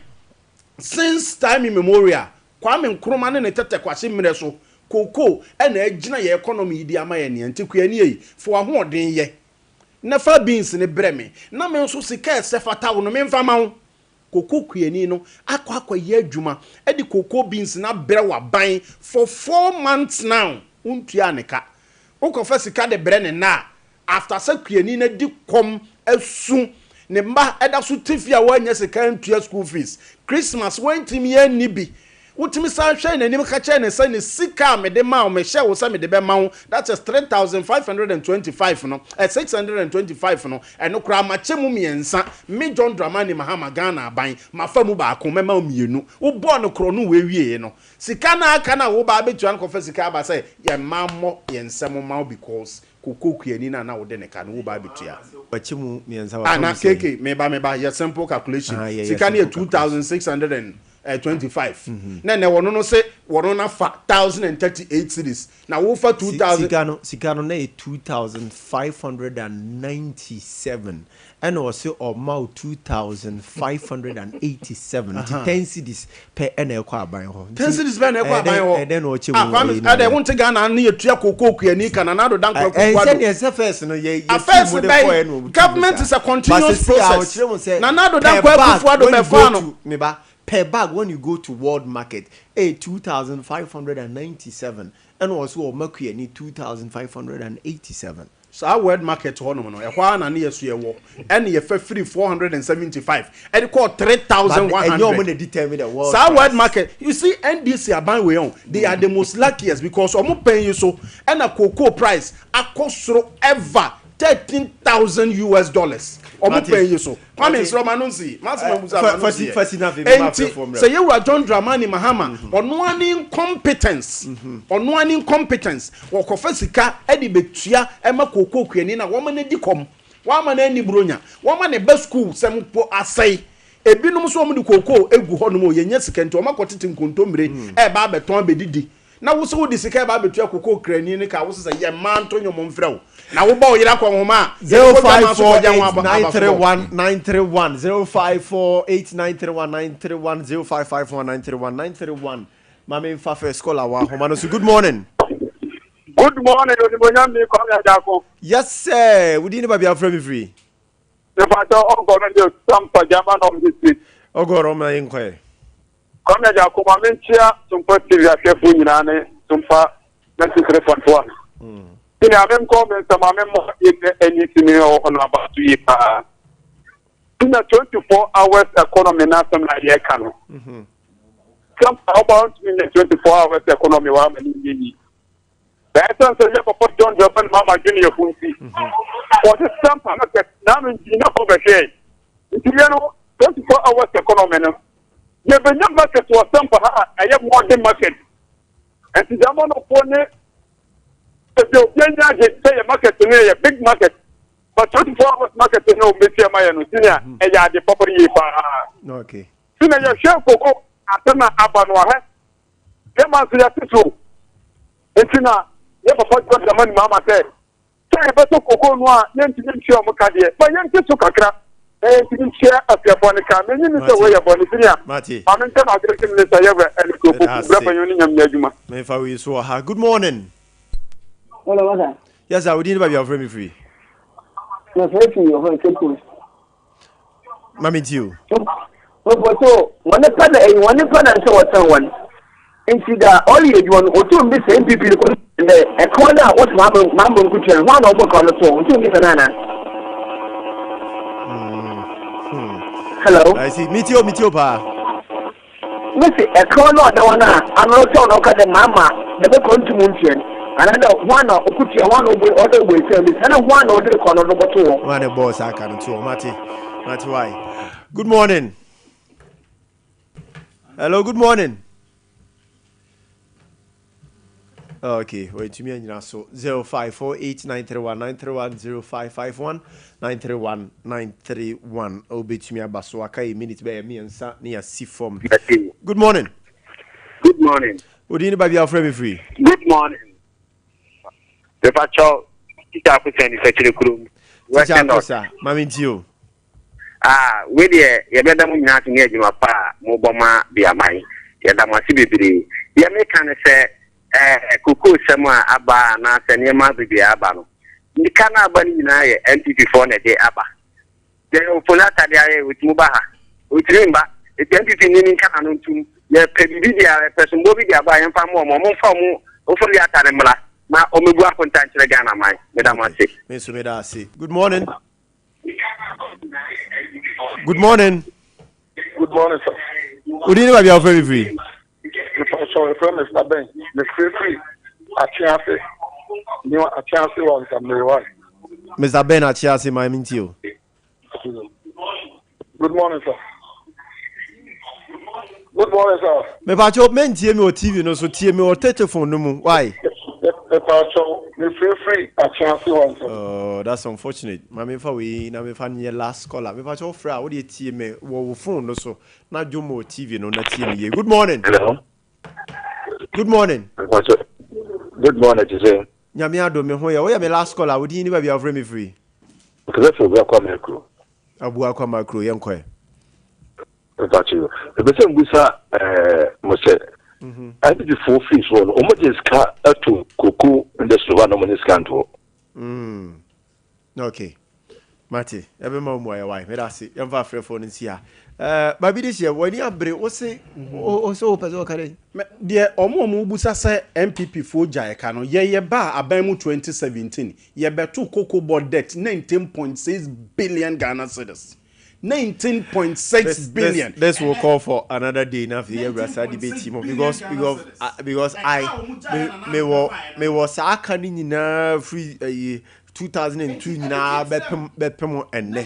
since time immemorial Kwame Nkrumah ne tete kwase mire so cocoa e na agina ye economy di ama ye ne antikuani yi for ahoden ye nefa beans ne breme na me nso sika sefata wo no me mfa ma wo koko kuani no akwa ye adwuma e di cocoa beans na bre wa ban for 4 months now untua ne ka ukofa sika de bre ne na after se kuani na di kom asu ne mba eda so tifia wa nya sika ntua school fees Christmas wentimi ye ni bi utimi sa hwe na nim ka che ne sa ne sika me de ma o me hye wo sa me de be ma wo that is 3525 no 625 no eno kra ma che mu miensa me John Dramani Mahama Ghana aban ma fa mu ba ko me ma mienu wo bo no kro no we wie no sika na aka na wo ba betu an ko fa sika ba say ye ma mo ye nsem ma because koko kuani na wo de ne ka no wo ba betu ya bachi mu miensa wa na keke me ba your simple calculation sika na 2625 na wono no se wono na fa 1038 cities na wo fa 2000 sika no na 2597 and also o ma 2587 10 cities per na ekwa aban ho 10 cities per na ekwa aban ho and then o che ade won te Ghana na yetua kokoko ani kana na do dan kokoko and say first no ye government is a continuous process na do dan kokoko do me fa no me ba per bag when you go to world market 2597 and also makuani 2587 so our world market hono no e kwa na yesu ye wo and ye fa free 475 and call 3100 and you money determine the world so our world market you see NDC aban we on they are the most luckiest because omo pay you so and a cocoa price akosro ever $13,000 omo pay you so Kwame Nkrumah no see maximum musa no see first enough say you were John Dramani Mahama ono an incompetence wo kofa sika e di betua e ma kokoko kuani na wo ma na di kom One man any bronya. One man a best school some po asay. Ebinom so mu de koko egu ho no mo yenye sikento ma kotete nkontomre e ba beton bedidi. Na wo so wo de sika ba betua koko krani ne ka wo se ye man to nyom mfrew. Na wo ba o yira kwa homa 0548931931 0548931931 Mami Fafe scholar wa homa no so good morning. Good morning, Odibonyam me Kwame Agyarko. Yes sir, we didn't be afraid me free. The pastor of government is Sompa German of the street. Ogoro ma inkwe. Kwame Agyarko ma menchia Sompa TV akefu nyina ne Sompa 93.1. Ina amem comment ma amem mo anything on about you pa. Ina 24 hours economy na some na ye kan. Some about in the 24 hours economy wa mani ni. That's why I Papa John Japan Mama Junior Funsi. For the stamp market, now in Gina over here. If you know 24 hours economy, you have a market to a stamp. I have one market. And the amount of money, the say a market to a big market. But 24 hours market to know Mr. Mayan, senior, and the property. Okay. Senior, your share for Atana Abanwa. Come on to your sister. And yeah, Papa got the money, Mama said. Say, but to go no, you share Mokadi, but you get to Kakra, and you share a Japonica, and you know where you're born. Mati. I'm in the agriculture and go. Me fa we so ha. Good morning. Hello, what's that? Yes, I would need to be afraid me free. No, thank you. You're very Mami you. So, one person and so someone. And see that all you want to be same people a corner what Mamma could tell one over on the phone to Miss Nana. Hello, I see. Meet you, pa. Missy, a corner, the one I'm not talking the Mamma, the going to Munchen. Another one or put your one over other way service, and one or the corner number 2. One a boss, I can't too. Mati, why? Good morning. Hello, good morning. Okay, wait to me and so 0548931931 0551931931 obi to me abaso akai minute be me nsa near see form. Good morning. Good morning. Would anybody be free me free? Good morning. The patrol, teacher put any fetch the room. Teacher, Mami Tio. We there, you better not near you, pa, Mobama, be a mine. Yadamasi baby. You may can say, Kuku Sama Abba, na Sanyama be Abano. The Kana Bani NTP for a day Abba. Then Polata with Mubaha, with Rimba, the NTP meaning Canon to your Pedia, person Bobby Abba and Famo, Momo, hopefully at Animala. Ma Omegua contact the Ghana, my Madam. Miss Medasi. Good morning. Good morning. Good morning, sir. Would anybody be very free? Sorry, from Mr. Ben. The free. I can't say. You know, I can't say one somebody why. Mr. Ben Achiasi, my Mintio. Good morning, sir. Good morning, sir. Me pa cho men tie me o TV no so tie me o telephone no mu. Why? Free. I can't say one, sir. Oh, that's unfortunate. Ma me fa we na me fa nye last caller. Me pa cho fra wo de tie me wo phone no so. Na jo mo TV no na tie me. Good morning. Hello. Good morning. Good morning, Jose. Nyame ado me ho ya. Wo ya me last caller. Wo di ni ba bia free me free. Because that's what Kwame Agyarko. Abu akwa makro yenko. That's you. The person who sa Mose. I did the 4 fees one. Almost is car to Kuku and the Slovano Moniscanto. Okay. Mati, every moment why why? Me that's it. Yamfa free phone in here. Baby this year when you break o say o so person kare. Dear omo busa say MPP fo jai ka no ye ba aban mu 2017 ye beto cocoa board debt 19.6 billion Ghana cedis. 19.6 billion. This will call for another day now for the Brasa debate team because I me was I can in free 2002 nyinaa bɛpem ɛnɛ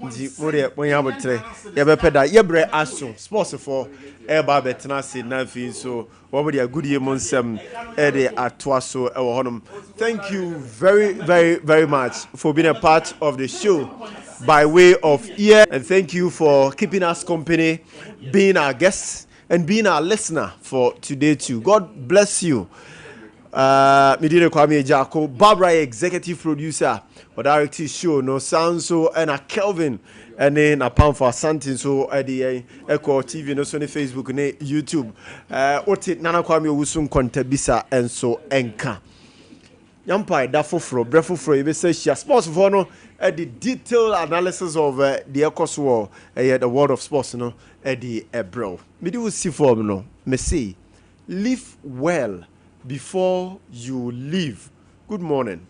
nti mode monya botere yɛbɛpɛ da yɛbrɛ aso sports for ɛba bɛtena ase na afei so wɔbɛde agudie mu nsɛm ɛde atoa so ɛwɔ hɔnom. Thank you very, very, very much for being a part of the show by way of ear, and thank you for keeping us company, being our guests and being our listener for today too. God bless you. Medine Kwame Agyarko, Barbara executive producer or director show no sound so and a Kelvin and then a pound for something so at the Echo TV no so ne Facebook ne YouTube ote Nana Kwame Owusun Kontabisa and so enka Yampai da foforo brefoforo ebe say share sports for no at the detailed analysis of the Ecos war the world of sports no at the ebro me do see form no me say live well before you leave. Good morning.